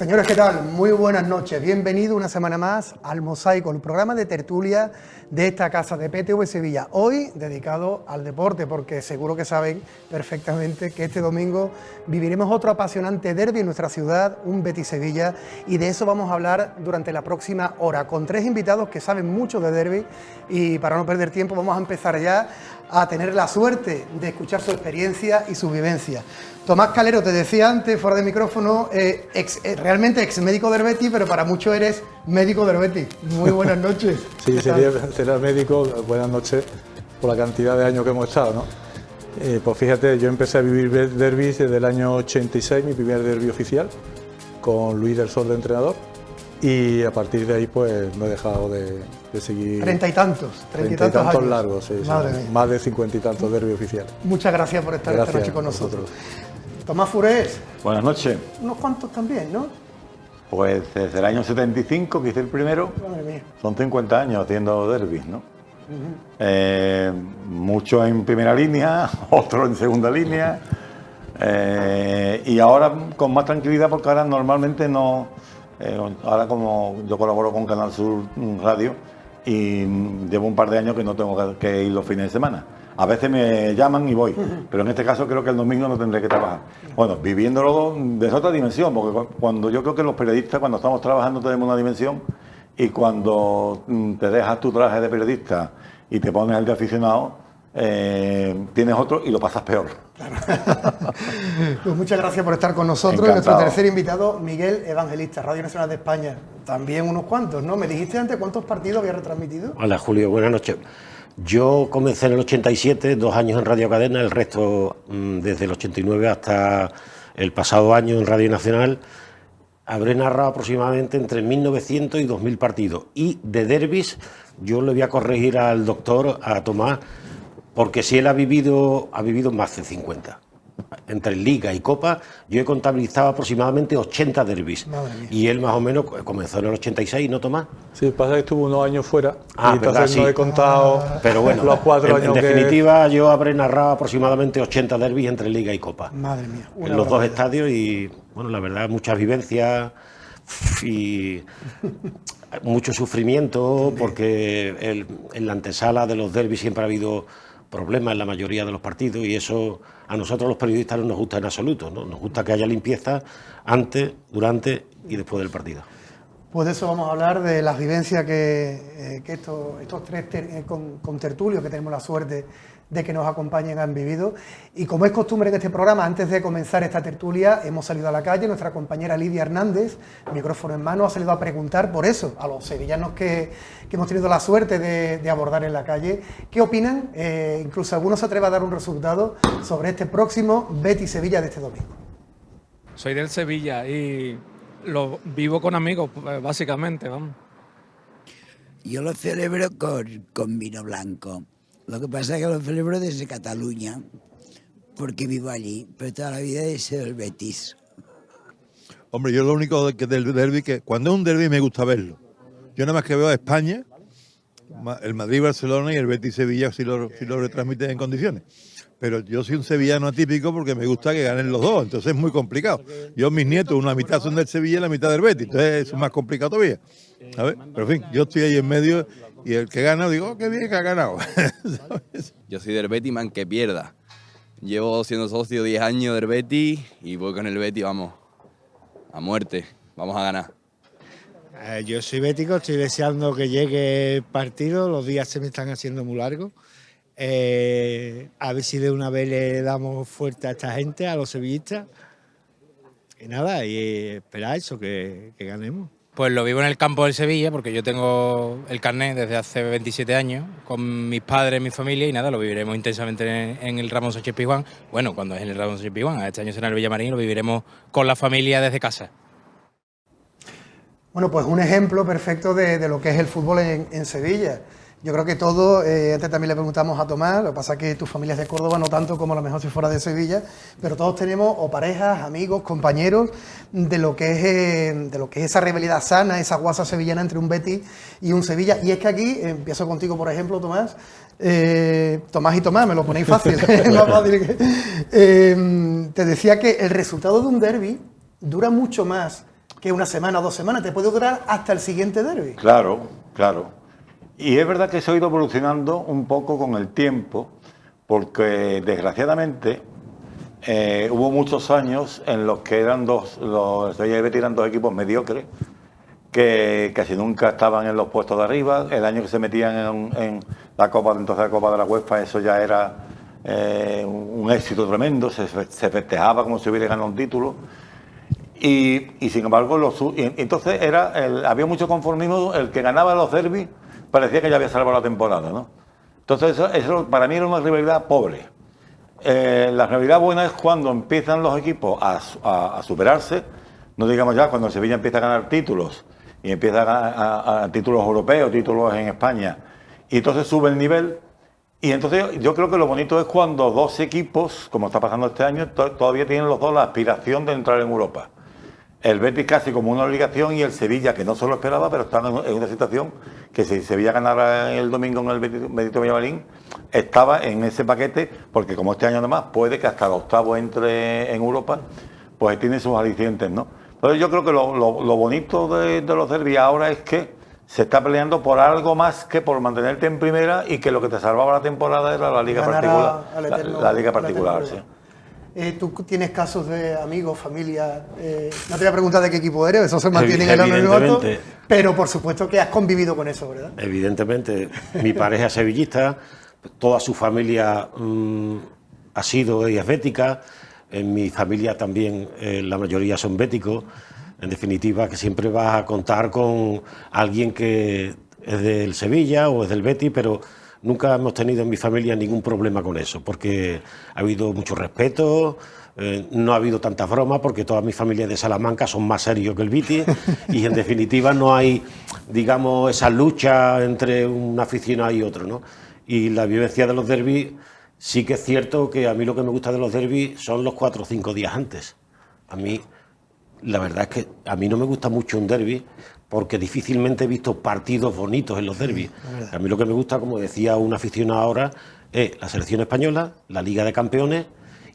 Señores, ¿qué tal? Muy buenas noches. Bienvenido una semana más al Mosaico, el programa de tertulia de esta casa de PTV Sevilla. Hoy dedicado al deporte, porque seguro que saben perfectamente que este domingo viviremos otro apasionante derbi en nuestra ciudad, un Betis-Sevilla, y de eso vamos a hablar durante la próxima hora, con tres invitados que saben mucho de derbi, y para no perder tiempo vamos a empezar ya a tener la suerte de escuchar su experiencia y su vivencia. Tomás Calero, te decía antes, fuera de micrófono, realmente ex médico del Betis, pero para muchos eres médico del Betis. Muy buenas noches. Sí, sería médico, buenas noches, por la cantidad de años que hemos estado, ¿no? Pues fíjate, yo empecé a vivir derbis desde el año 86, mi primer derbi oficial, con Luis del Sol de entrenador, y a partir de ahí pues no he dejado de seguir... Treinta y tantos años. Largos, sí, más de 50 y tantos derbis oficiales. Muchas gracias por estar esta noche con nosotros. Tomás Furés. Buenas noches. Unos cuantos también, ¿no? Pues desde el año 75, que hice el primero, son 50 años haciendo derbis, ¿no? Muchos en primera línea, otros en segunda línea, y ahora con más tranquilidad porque ahora normalmente no... ahora como yo colaboro con Canal Sur Radio y llevo un par de años que no tengo que ir los fines de semana. A veces me llaman y voy, pero en este caso creo que el domingo no tendré que trabajar. Bueno, viviéndolo desde otra dimensión, porque cuando yo creo que los periodistas cuando estamos trabajando tenemos una dimensión y cuando te dejas tu traje de periodista y te pones el de aficionado, tienes otro y lo pasas peor. Claro. Pues muchas gracias por estar con nosotros. Encantado. Nuestro tercer invitado, Miguel Evangelista, Radio Nacional de España. También unos cuantos, ¿no? Me dijiste antes cuántos partidos había retransmitido. Hola Julio, buenas noches. Yo comencé en el 87, 2 años en Radio Cadena, el resto desde el 89 hasta el pasado año en Radio Nacional. Habré narrado aproximadamente entre 1.900 y 2.000 partidos. Y de derbis, yo le voy a corregir al doctor, a Tomás, porque si él ha vivido más de 50. Entre Liga y Copa, yo he contabilizado aproximadamente 80 derbis. Y él más o menos comenzó en el 86, ¿no, Tomás? Sí, pasa que estuvo unos años fuera, y entonces verdad, sí. No he contado pero bueno, los 4 años en definitiva, yo habré narrado aproximadamente 80 derbis entre Liga y Copa. Madre mía. En los dos estadios y, bueno, la verdad, muchas vivencias y mucho sufrimiento, porque en la antesala de los derbis siempre ha habido problemas en la mayoría de los partidos y eso a nosotros los periodistas no nos gusta en absoluto, ¿no? Nos gusta que haya limpieza antes, durante y después del partido. Pues de eso vamos a hablar, de las vivencias que estos tres contertulios que tenemos la suerte de que nos acompañen han vivido. Y como es costumbre en este programa, antes de comenzar esta tertulia, hemos salido a la calle. Nuestra compañera Lidia Hernández, micrófono en mano, ha salido a preguntar por eso a los sevillanos que hemos tenido la suerte de abordar en la calle. ¿Qué opinan? Incluso algunos se atreven a dar un resultado sobre este próximo Betis-Sevilla de este domingo. Soy del Sevilla y lo vivo con amigos, básicamente, vamos. Yo lo celebro con vino blanco. Lo que pasa es que lo celebro desde Cataluña, porque vivo allí, pero toda la vida he sido el Betis. Hombre, yo lo único del derbi que cuando es un derbi me gusta verlo. Yo nada más que veo a España, el Madrid-Barcelona y el Betis-Sevilla si lo retransmiten en condiciones. Pero yo soy un sevillano atípico porque me gusta que ganen los dos, entonces es muy complicado. Yo, mis nietos, una mitad son del Sevilla y la mitad del Betis, entonces es más complicado todavía. A ver, pero en fin, yo estoy ahí en medio y el que gana, digo, qué bien que ha ganado. Yo soy del Betis, man, que pierda. Llevo siendo socio 10 años del Betis y voy con el Betis, vamos, a muerte, vamos a ganar. Yo soy bético, estoy deseando que llegue el partido, los días se me están haciendo muy largos. A ver si de una vez le damos fuerte a esta gente, a los sevillistas. Y nada, y esperar eso, que ganemos. Pues lo vivo en el campo del Sevilla, porque yo tengo el carnet desde hace 27 años, con mis padres, mi familia, y nada, lo viviremos intensamente en el Ramón Sánchez Pizjuán. Bueno, cuando es en el Ramón Sánchez Pizjuán, este año será en el Villamarín, lo viviremos con la familia desde casa. Bueno, pues un ejemplo perfecto de lo que es el fútbol en Sevilla. Yo creo que todos, antes también le preguntamos a Tomás, lo que pasa es que tu familia es de Córdoba, no tanto como a lo mejor si fuera de Sevilla, pero todos tenemos o parejas, amigos, compañeros de lo que es esa rivalidad sana, esa guasa sevillana entre un Betis y un Sevilla. Y es que aquí, empiezo contigo por ejemplo, Tomás, Tomás y Tomás, me lo ponéis fácil, es más fácil que, te decía que el resultado de un derbi dura mucho más que una semana o 2 semanas, te puede durar hasta el siguiente derbi. Claro, claro. Y es verdad que se ha ido evolucionando un poco con el tiempo, porque desgraciadamente hubo muchos años en los que eran los Sevilla y Betis eran dos equipos mediocres, que casi nunca estaban en los puestos de arriba. El año que se metían en la Copa, entonces la Copa de la UEFA, eso ya era un éxito tremendo, se festejaba como si hubiera ganado un título. Y sin embargo, entonces había mucho conformismo. El que ganaba los derbis parecía que ya había salvado la temporada, ¿no? Entonces eso para mí era una rivalidad pobre. La rivalidad buena es cuando empiezan los equipos a superarse, no digamos ya cuando el Sevilla empieza a ganar títulos y empieza a ganar títulos europeos, títulos en España, y entonces sube el nivel. Y entonces yo creo que lo bonito es cuando dos equipos, como está pasando este año, todavía tienen los dos la aspiración de entrar en Europa. El Betis casi como una obligación y el Sevilla, que no se lo esperaba, pero está en una situación que si Sevilla ganara el domingo en el Benito Villamarín, estaba en ese paquete, porque como este año además puede que hasta el octavo entre en Europa, pues tiene sus alicientes, ¿no? Entonces yo creo que lo bonito de los derbis ahora es que se está peleando por algo más que por mantenerte en primera, y que lo que te salvaba la temporada era la liga particular. La liga particular, sí. ¿Tú tienes casos de amigos, familia? No te voy a preguntar de qué equipo eres, eso se mantiene en el anonimato, pero por supuesto que has convivido con eso, ¿verdad? Evidentemente, mi pareja es sevillista, toda su familia ha sido y es bética, en mi familia también la mayoría son béticos. En definitiva, que siempre vas a contar con alguien que es del Sevilla o es del Betis, pero nunca hemos tenido en mi familia ningún problema con eso, porque ha habido mucho respeto, no ha habido tantas bromas, porque toda mi familia de Salamanca son más serios que el Betis, y en definitiva no hay, digamos, esa lucha entre un aficionado y otro, ¿no? Y la vivencia de los derbis, sí que es cierto que a mí lo que me gusta de los derbis son los 4 o 5 días antes. A mí, la verdad es que a mí no me gusta mucho un derbi, porque difícilmente he visto partidos bonitos en los derbis. A mí lo que me gusta, como decía un aficionado ahora, es la selección española, la Liga de Campeones,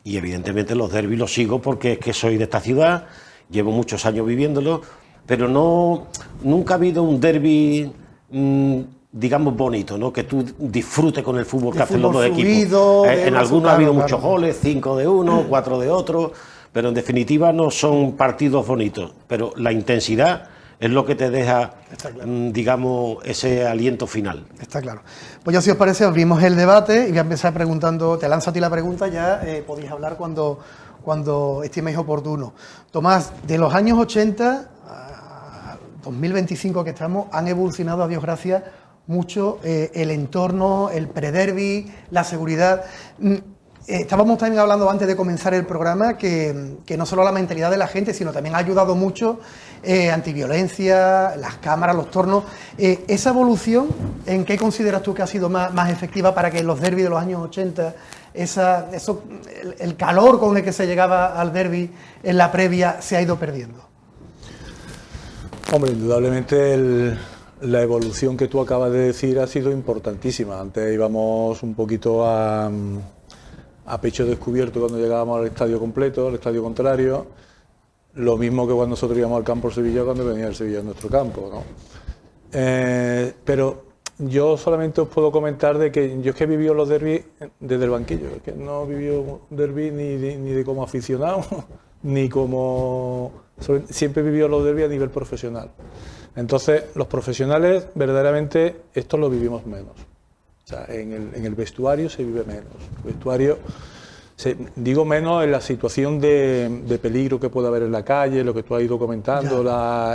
y evidentemente los derbis los sigo porque es que soy de esta ciudad, llevo muchos años viviéndolo, pero nunca ha habido un derbi, digamos, bonito, ¿no? Que tú disfrutes con el fútbol que hacen los dos equipos. En algunos ha habido muchos goles, 5 de uno, 4 de otro, pero en definitiva no son partidos bonitos, pero la intensidad es lo que te deja, digamos, ese aliento final. Está claro. Pues ya, si os parece, abrimos el debate y voy a empezar preguntando, te lanzo a ti la pregunta, ya podéis hablar cuando estiméis oportuno. Tomás, de los años 80 a 2025 que estamos, han evolucionado, a Dios gracias, mucho el entorno, el prederbi, la seguridad. Estábamos también hablando antes de comenzar el programa que no solo la mentalidad de la gente, sino también ha ayudado mucho antiviolencia, las cámaras, los tornos. Esa evolución, ¿en qué consideras tú que ha sido más efectiva para que los derbis de los años 80, el calor con el que se llegaba al derbi en la previa, se ha ido perdiendo? Hombre, indudablemente la evolución que tú acabas de decir ha sido importantísima. Antes íbamos un poquito a pecho descubierto cuando llegábamos al estadio completo, al estadio contrario, lo mismo que cuando nosotros íbamos al campo Sevilla cuando venía el Sevilla en nuestro campo, ¿no? Pero yo solamente os puedo comentar de que yo es que he vivido los derbis desde el banquillo, es que no he vivido derbis ni de como aficionado, ni como... Siempre he vivido los derbis a nivel profesional. Entonces, los profesionales, verdaderamente, esto lo vivimos menos. O sea, en el vestuario se vive menos. El vestuario, digo menos en la situación de peligro que puede haber en la calle, lo que tú has ido comentando,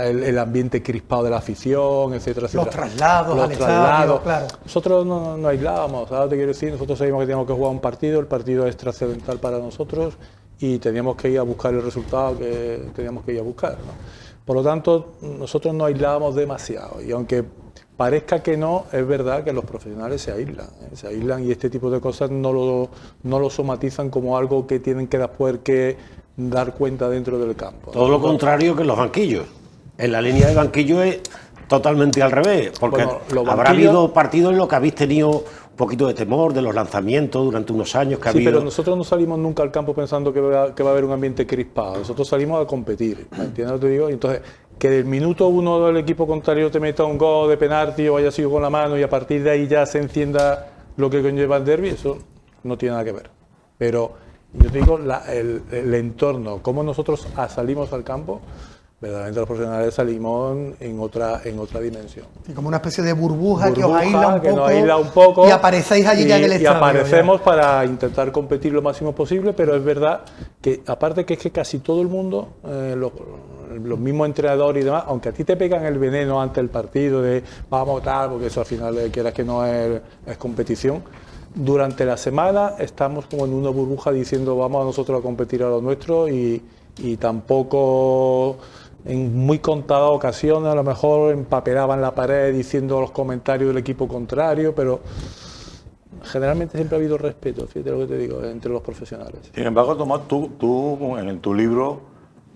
el ambiente crispado de la afición, etcétera, etcétera. Los traslados al estadio, claro. Nosotros no aislábamos, ahora te quiero decir, nosotros sabíamos que teníamos que jugar un partido, el partido es trascendental para nosotros y teníamos que ir a buscar el resultado que teníamos que ir a buscar, ¿no? Por lo tanto, nosotros nos aislábamos demasiado y aunque parezca que no, es verdad que los profesionales se aíslan y este tipo de cosas no lo somatizan como algo que tienen que después que dar cuenta dentro del campo. Todo lo contrario que en los banquillos. En la línea de banquillo es totalmente al revés, porque habrá habido partidos en los que habéis tenido poquito de temor de los lanzamientos durante unos años que ha Sí, habido. pero nosotros no salimos nunca al campo pensando que va a haber un ambiente crispado. Nosotros salimos a competir, ¿me entiendes lo que te digo? Y entonces, que del minuto 1 del equipo contrario te meta un gol de penalti o haya sido con la mano y a partir de ahí ya se encienda lo que conlleva el derbi, eso no tiene nada que ver. Pero yo te digo, el entorno, cómo nosotros salimos al campo, verdaderamente los profesionales salimos en otra dimensión. Y como una especie de burbuja que os nos aísla un poco y aparecéis allí ya en el estadio. Y aparecemos para intentar competir lo máximo posible, pero es verdad que aparte que es que casi todo el mundo, los mismos entrenadores y demás, aunque a ti te pegan el veneno ante el partido de vamos tal, porque eso al final quieras que no es competición, durante la semana estamos como en una burbuja diciendo vamos a nosotros a competir a lo nuestro y tampoco... En muy contadas ocasiones a lo mejor empapelaban la pared diciendo los comentarios del equipo contrario, pero generalmente siempre ha habido respeto, fíjate lo que te digo, entre los profesionales. Sin embargo, Tomás, tú en tu libro,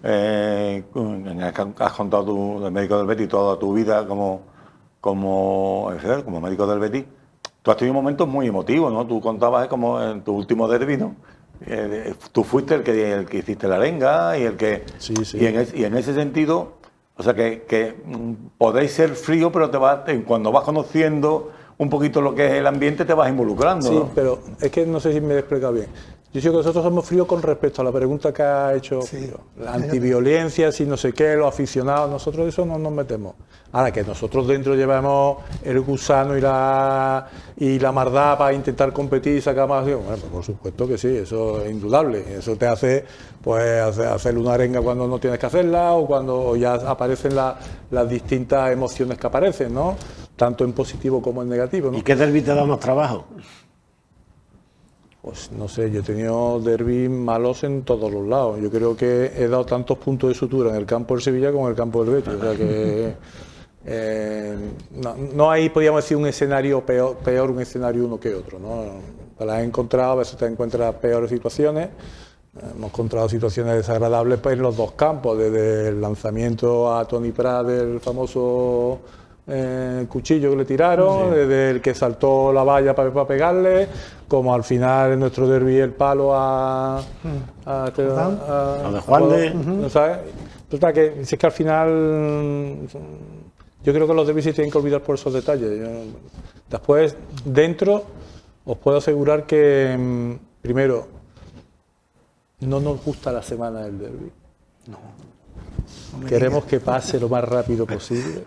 en el que has contado tú, del médico del Betis, toda tu vida como médico del Betis, tú has tenido momentos muy emotivos, ¿no? Tú contabas como en tu último derbi, ¿no? Tú fuiste el que hiciste la arenga y el que sí. Y en ese sentido, o sea que podéis ser frío, pero cuando vas conociendo un poquito lo que es el ambiente te vas involucrando. Sí, ¿no? pero es que no sé si me he explicado bien. Yo digo que nosotros somos fríos con respecto a la pregunta que ha hecho, la antiviolencia, si no sé qué, los aficionados, nosotros de eso no nos metemos. Ahora que nosotros dentro llevamos el gusano y la maldad para intentar competir y sacar más, bueno, pues por supuesto que sí, eso es indudable. Eso te hace pues hacer una arenga cuando no tienes que hacerla o cuando ya aparecen las distintas emociones que aparecen, ¿no? Tanto en positivo como en negativo, ¿no? ¿Y qué derbi te da más trabajo? Pues no sé, yo he tenido derbis malos en todos los lados. Yo creo que he dado tantos puntos de sutura en el campo del Sevilla como en el campo del Betis. O sea que no hay, podríamos decir, un escenario peor un escenario uno que otro, ¿no? Te las he encontrado, a veces te encuentras peores situaciones. Hemos encontrado situaciones desagradables pues, en los dos campos, desde el lanzamiento a Toni Prat del famoso cuchillo que le tiraron, desde el que saltó la valla para pegarle, como al final en nuestro derbi el palo a de Juan de... ¿no sabes? Total, que si es que al final yo creo que los derbis se tienen que olvidar por esos detalles. Después, dentro, os puedo asegurar que primero no nos gusta la semana del derbi. Queremos que pase lo más rápido posible.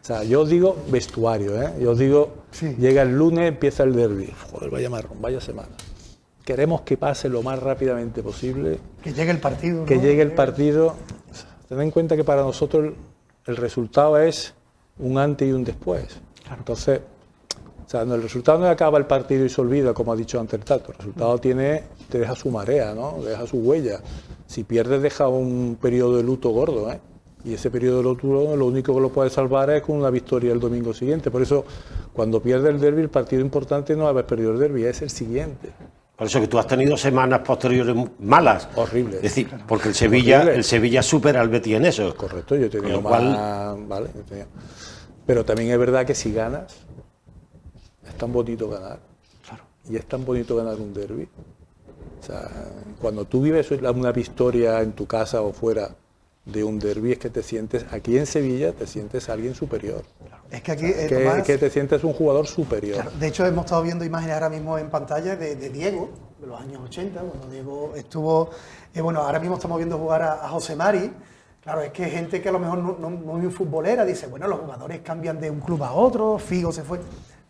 O sea, yo os digo vestuario, ¿eh? Yo os digo, llega el lunes, empieza el derbi. Joder, vaya marrón, vaya semana. Queremos que pase lo más rápidamente posible. Que llegue el partido. Que ¿no? llegue el partido. Ten en cuenta que para nosotros el resultado es un antes y un después. Claro. Entonces, o sea, el resultado no acaba el partido y se olvida, como ha dicho antes el Tato. El resultado te deja su marea, ¿no? Deja su huella. Si pierdes, deja un periodo de luto gordo, ¿eh? Y ese periodo de luto, lo único que lo puede salvar es con una victoria el domingo siguiente. Por eso, cuando pierde el derbi, el partido importante no es haber perdido el derbi, es el siguiente. Por eso que tú has tenido semanas posteriores malas. Horribles. Es decir, porque el Sevilla supera al Betis en eso. Correcto, yo he tenido cual... vale, pero también es verdad que si ganas, es tan bonito ganar. Claro. Y es tan bonito ganar un derbi. O sea, cuando tú vives una victoria en tu casa o fuera de un derbi, es que te sientes, aquí en Sevilla, te sientes alguien superior. Claro. Es que aquí, Tomás, que te sientes un jugador superior. Claro, de hecho, hemos estado viendo imágenes ahora mismo en pantalla de Diego, de los años 80, cuando Diego estuvo... bueno, ahora mismo estamos viendo jugar a José Mari. Claro, es que gente que a lo mejor no es muy futbolera, dice, bueno, los jugadores cambian de un club a otro, Figo se fue...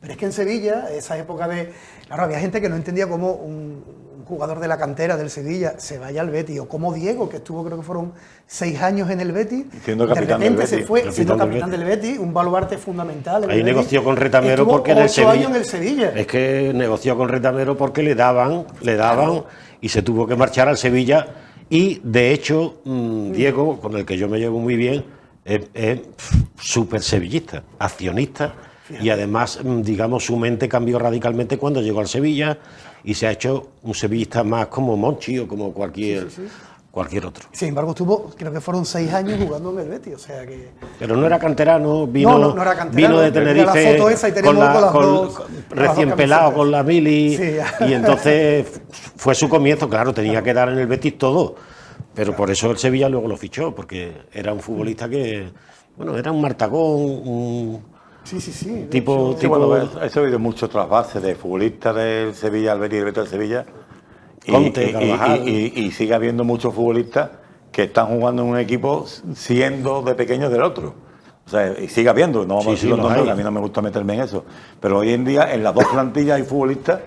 Pero es que en Sevilla, esa época de... Claro, había gente que no entendía cómo un jugador de la cantera del Sevilla se vaya al Betis, o como Diego, que estuvo, creo que fueron 6 años en el Betis, siendo de capitán repente del se Betis, fue siendo capitán del Betis, un baluarte fundamental. Ahí negoció con Retamero porque en el Sevilla... 8 años en el Sevilla. Es que negoció con Retamero porque le daban claro. Y se tuvo que marchar al Sevilla. Y, de hecho, Diego, con el que yo me llevo muy bien, es súper sevillista, accionista. Fíjate. Y además, digamos, su mente cambió radicalmente cuando llegó al Sevilla y se ha hecho un sevillista más como Monchi o como cualquier... cualquier otro. Sin embargo, estuvo, creo que fueron 6 años jugando en el Betis, o sea que... Pero no era canterano, vino, no era canterano, vino de tenía la Tenerife foto esa y tenemos con las dos recién pelado camisetas. con la mili, Sí. y entonces fue su comienzo, claro, tenía que dar en el Betis todo, pero por eso el Sevilla luego lo fichó, porque era un futbolista que, bueno, era un martagón, un Sí. tipo... Sí, bueno, eso ha habido muchos trasvases de futbolistas del Sevilla al Betis y del Betis al Sevilla. Conte, Carvajal. Y sigue habiendo muchos futbolistas que están jugando en un equipo siendo de pequeños del otro. O sea, y sigue habiendo, no vamos a decir los nombres, que a mí no me gusta meterme en eso. Pero hoy en día en las dos plantillas hay futbolistas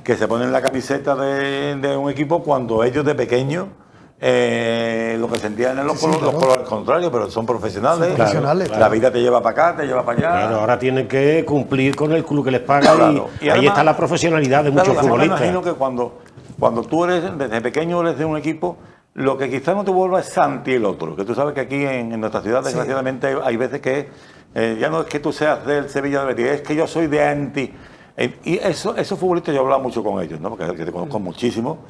que se ponen la camiseta de un equipo cuando ellos de pequeños lo que sentían en los colores contrarios, pero son profesionales. Son profesionales, La vida te lleva para acá, te lleva para allá. Claro, ahora tienen que cumplir con el club que les paga Claro. y ahí está la profesionalidad de muchos futbolistas. Me imagino que cuando tú eres, desde pequeño eres de un equipo, lo que quizás no te vuelva es Santi el otro. Que tú sabes que aquí en nuestra ciudad, desgraciadamente, hay veces que ya no es que tú seas del Sevilla de Betis, es que yo soy de anti. Y esos futbolistas yo he hablado mucho con ellos, ¿no? Porque te conozco muchísimo,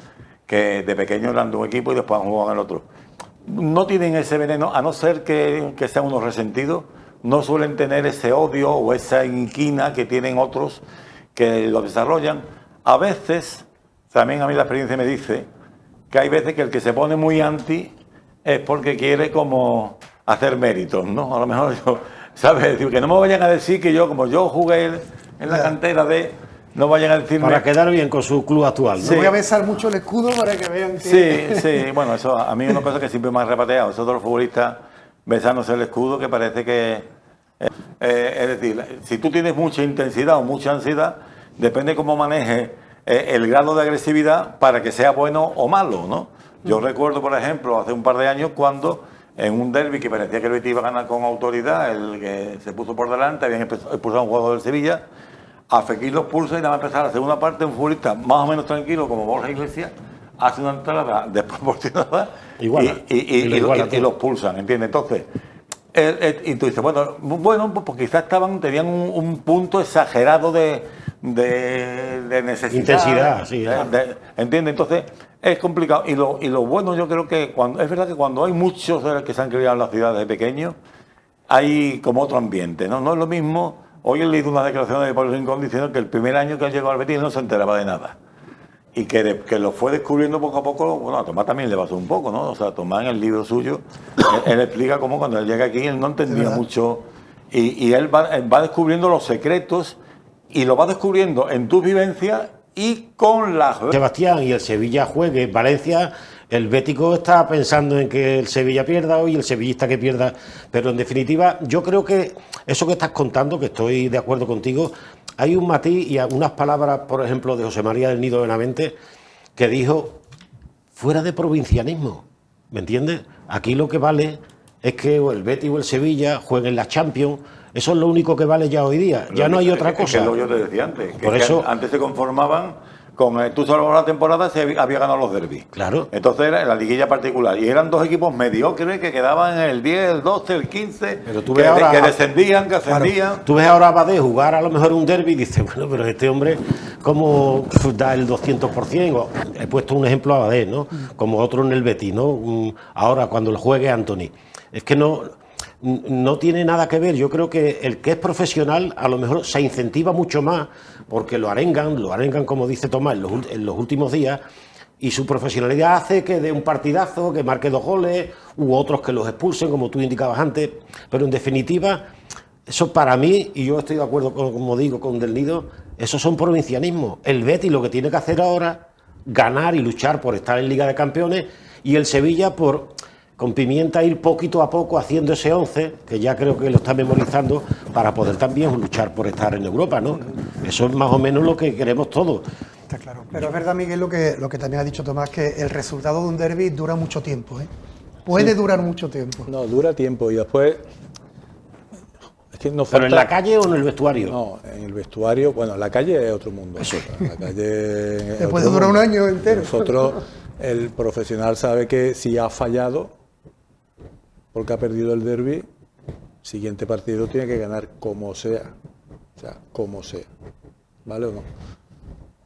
que de pequeño eran de un equipo y después han jugado en el otro. No tienen ese veneno, a no ser que sean unos resentidos, no suelen tener ese odio o esa inquina que tienen otros que lo desarrollan. A veces, también a mí la experiencia me dice que hay veces que el que se pone muy anti es porque quiere como hacer méritos, ¿no? A lo mejor yo, ¿sabes? Que no me vayan a decir que yo, como yo jugué en la cantera no vayan a decirme... Para quedar bien con su club actual, ¿no? Sí. Voy a besar mucho el escudo para que vean que... Sí, bueno, eso a mí es una cosa que siempre me ha repateado. Esos dos futbolistas besándose el escudo, que parece que... es decir, si tú tienes mucha intensidad o mucha ansiedad, depende cómo manejes el grado de agresividad para que sea bueno o malo, ¿no? Yo recuerdo, por ejemplo, hace un par de años cuando en un derbi que parecía que el Betis iba a ganar con autoridad, el que se puso por delante, habían expulsado a un jugador del Sevilla, a Fekir los pulsa y nada más empezar la segunda parte, un futbolista más o menos tranquilo como Borja Iglesias hace una entrada desproporcionada y los pulsan, ¿entiendes? Entonces, y tú dices, bueno, pues quizás tenían un punto exagerado de necesidad. Intensidad, sí. ¿Entiendes? Entonces, es complicado. Y lo bueno, yo creo que es verdad que cuando hay muchos de los que se han criado en las ciudades de pequeños, hay como otro ambiente, ¿no? No es lo mismo. Hoy he leído una declaración de Pablo Rincón diciendo que el primer año que él llegó al Betis no se enteraba de nada. Y que lo fue descubriendo poco a poco. Bueno, a Tomás también le pasó un poco, ¿no? O sea, Tomás en el libro suyo, él explica cómo cuando él llega aquí él no entendía mucho. Y él va descubriendo los secretos y lo va descubriendo en tu vivencia y con la... Sebastián, y el Sevilla juegue Valencia, el bético está pensando en que el Sevilla pierda hoy, el sevillista que pierda, pero en definitiva yo creo que eso que estás contando, que estoy de acuerdo contigo, hay un matiz y unas palabras, por ejemplo, de José María del Nido Benavente, que dijo, fuera de provincianismo, ¿me entiendes? Aquí lo que vale es que o el Betis o el Sevilla jueguen la Champions. Eso es lo único que vale ya hoy día. Ya no hay otra cosa. Es lo que yo te decía antes. Por eso, antes se conformaban con tú salvabas la temporada, se había ganado los derbis. Claro. Entonces era la liguilla particular. Y eran dos equipos mediocres que quedaban en el 10, el 12, el 15. Pero tú ves ahora, que descendían, que ascendían. Claro, tú ves ahora a Badé jugar a lo mejor un derbi y dices, bueno, pero este hombre, ¿cómo da el 200%? He puesto un ejemplo a Badé, ¿no? Como otro en el Betis, ¿no? Ahora, cuando lo juegue Anthony. Es que no tiene nada que ver. Yo creo que el que es profesional a lo mejor se incentiva mucho más porque lo arengan como dice Tomás en los últimos días, y su profesionalidad hace que dé un partidazo, que marque 2 goles, u otros que los expulsen, como tú indicabas antes. Pero en definitiva, eso para mí, y yo estoy de acuerdo como digo con Del Nido, esos son provincianismos. El Betis lo que tiene que hacer ahora, ganar y luchar por estar en Liga de Campeones, y el Sevilla con Pimienta ir poquito a poco haciendo ese 11, que ya creo que lo está memorizando, para poder también luchar por estar en Europa, ¿no? Eso es más o menos lo que queremos todos. Está claro. Pero es verdad, Miguel, lo que también ha dicho Tomás, que el resultado de un derbi dura mucho tiempo, ¿eh? Puede durar mucho tiempo. No, dura tiempo y después... Es que nos ¿Pero falta... en la calle o en el vestuario? No, en el vestuario, bueno, en la calle es otro mundo. Eso. La calle es Te puede otro durar mundo. un año entero. Nosotros, el profesional sabe que si ha fallado, porque ha perdido el derbi, siguiente partido tiene que ganar como sea. O sea, como sea. ¿Vale o no?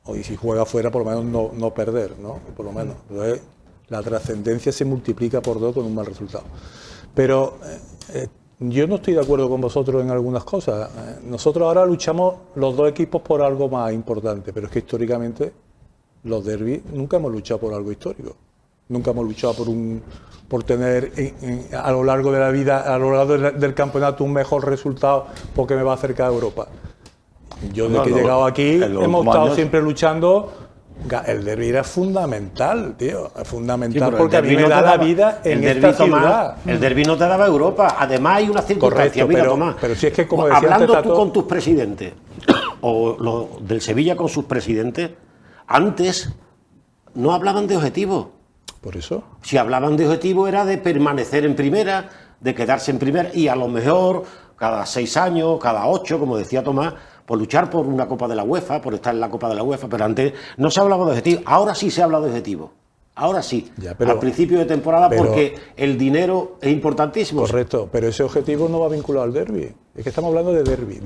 O y si juega fuera, por lo menos no perder, ¿no? Por lo menos. Entonces, la trascendencia se multiplica por 2 con un mal resultado. Pero yo no estoy de acuerdo con vosotros en algunas cosas. Nosotros ahora luchamos los 2 equipos por algo más importante, pero es que históricamente los derbis nunca hemos luchado por algo histórico. Nunca hemos luchado por tener a lo largo de la vida, a lo largo del campeonato, un mejor resultado porque me va a acercar a Europa. Yo desde que he llegado aquí hemos estado siempre luchando. El derbi era fundamental, tío. Es fundamental porque a mí me da la vida en esta ciudad. El derbi no te daba Europa. Además hay una circunstancia. Mira, Tomás, pero si es que como decía hablando antes, tú con tus presidentes o los del Sevilla con sus presidentes, antes no hablaban de objetivos. Por eso. Si hablaban de objetivos era de permanecer en primera, de quedarse en primera y a lo mejor cada 6 años, cada 8, como decía Tomás, por luchar por una Copa de la UEFA, por estar en la Copa de la UEFA, pero antes no se hablaba de objetivos. Ahora sí se habla de objetivos. Ahora sí. Ya, pero, al principio de temporada, porque el dinero es importantísimo. Correcto, pero ese objetivo no va vinculado al derbi. Es que estamos hablando de derbi.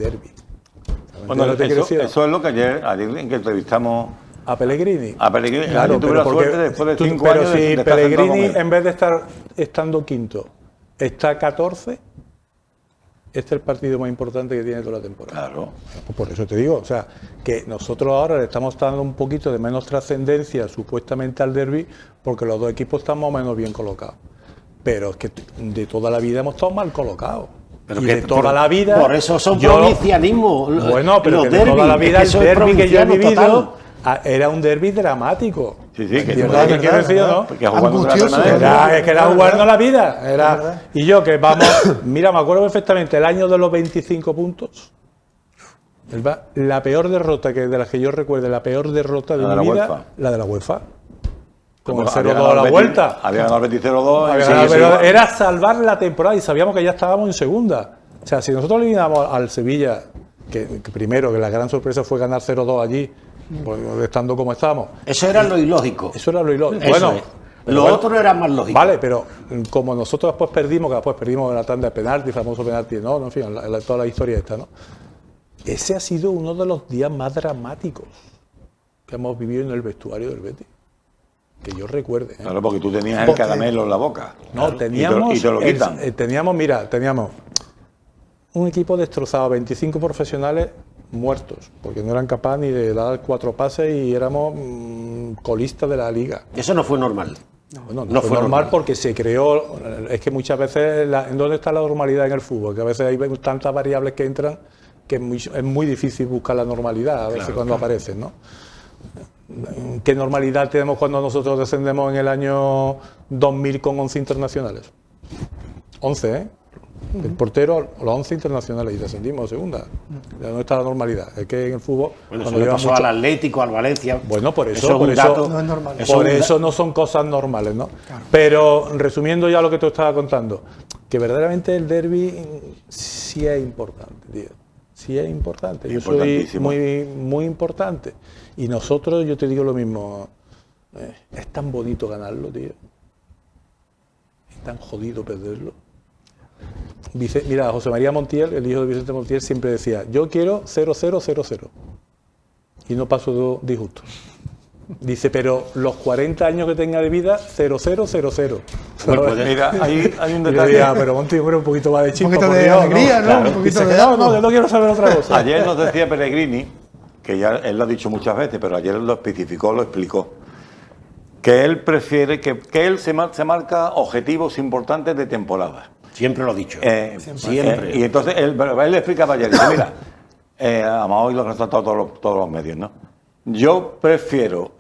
Bueno, eso es lo que ayer en que entrevistamos a Pellegrini. Claro, tuve la suerte después de 5 años. Pero si Pellegrini, en vez de estar estando quinto, está 14, este es el partido más importante que tiene toda la temporada. Claro. Pues por eso te digo, o sea, que nosotros ahora le estamos dando un poquito de menos trascendencia supuestamente al derbi, porque los 2 equipos están más o menos bien colocados. Pero es que de toda la vida hemos estado mal colocados. Pero y que de toda la vida. Por eso son provincianismo. Bueno, pero que de toda la vida el derbi que yo he vivido era un derbi dramático. Sí, que es verdad que quiero decir, ¿no? Angustioso. Es que era jugando la vida. Y yo que vamos, mira, me acuerdo perfectamente, el año de los 25 puntos, la peor derrota de las que yo recuerdo, la peor derrota de mi vida, la de la UEFA. Con el 0-2 a la vuelta. Había ganado el 20-0-2. Era salvar la temporada y sabíamos que ya estábamos en segunda. O sea, si nosotros eliminamos al Sevilla, que primero, que la gran sorpresa fue ganar 0-2 allí, pues, estando como estábamos. Eso era lo ilógico. Eso era lo ilógico. Bueno, lo otro era más lógico. Vale, pero como nosotros después perdimos en la tanda de penalti, famoso penalti, no, en fin, toda la historia esta, ¿no? Ese ha sido uno de los días más dramáticos que hemos vivido en el vestuario del Betis. Que yo recuerde. Claro, porque tú tenías el caramelo en la boca. No, teníamos. Y te lo quitan. Teníamos un equipo destrozado, 25 profesionales muertos, porque no eran capaces ni de dar 4 pases y éramos colistas de la liga. Eso no fue normal. No fue normal porque se creó. Es que muchas veces, ¿en dónde está la normalidad en el fútbol? Que a veces hay tantas variables que entran que es muy difícil buscar la normalidad, a veces cuando aparecen, ¿no? ¿Qué normalidad tenemos cuando nosotros descendemos en el año 2000 con 11 internacionales? 11, ¿eh? El portero, los 11 internacionales y descendimos a segunda. ¿Dónde está la normalidad? Es que en el fútbol... Bueno, eso le pasó al Atlético, al Valencia. Bueno, por eso no es normal. Por eso no son cosas normales, ¿no? Claro. Pero resumiendo ya lo que tú estabas contando, que verdaderamente el derbi sí es importante, tío. Sí es importante. Yo soy muy importante. Y nosotros, yo te digo lo mismo, es tan bonito ganarlo, tío. Es tan jodido perderlo. Mira, José María Montiel, el hijo de Vicente Montiel, siempre decía, yo quiero 0-0-0-0. Y no paso de disgusto. Dice, pero los 40 años que tenga de vida, 0-0-0-0. Mira, hay un detalle. Pero Monti, un poquito más de chispa. Un poquito de alegría, ¿no? Claro. Un poquito Dice, de no, yo no quiero saber otra cosa. Ayer nos decía Pellegrini, que ya él lo ha dicho muchas veces, pero ayer lo especificó, lo explicó, que él prefiere, que él se marca objetivos importantes de temporada. Siempre lo ha dicho. Siempre. Y entonces él le explicaba ayer, dice, mira, además hoy lo han resaltado todos los medios, ¿no? Yo prefiero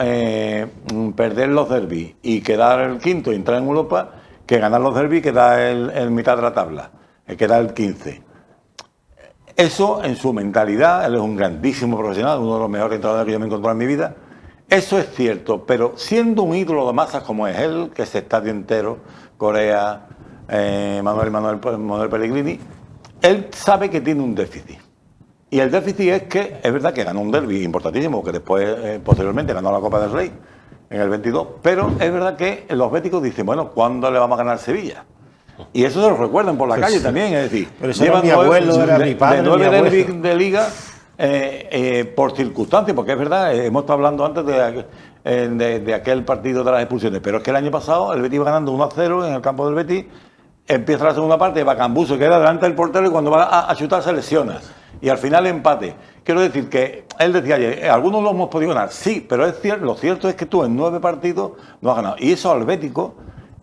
perder los derbis y quedar el quinto y entrar en Europa que ganar los derbis y quedar el mitad de la tabla, quedar el 15. Eso en su mentalidad, él es un grandísimo profesional, uno de los mejores entrenadores que yo me he encontrado en mi vida. Eso es cierto, pero siendo un ídolo de masas como es él, que es estadio entero, Corea, Manuel Pellegrini, él sabe que tiene un déficit. Y el déficit es que es verdad que ganó un derbi importantísimo, que después, posteriormente, ganó la Copa del Rey en el 22, pero es verdad que los béticos dicen, bueno, ¿cuándo le vamos a ganar Sevilla? Y eso se lo recuerdan por la calle también, es decir, pero llevan mi abuelo, era mi padre, de 9 derbis de liga por circunstancias, porque es verdad, hemos estado hablando antes de de aquel partido de las expulsiones. Pero es que el año pasado el Betis iba ganando 1-0 en el campo del Betis, empieza la segunda parte, va Cambuso, queda delante del portero y cuando va a chutar se lesiona. Y al final empate. Quiero decir que él decía ayer, algunos lo hemos podido ganar, sí, pero es cierto, lo cierto es que tú en 9 partidos no has ganado. Y eso al bético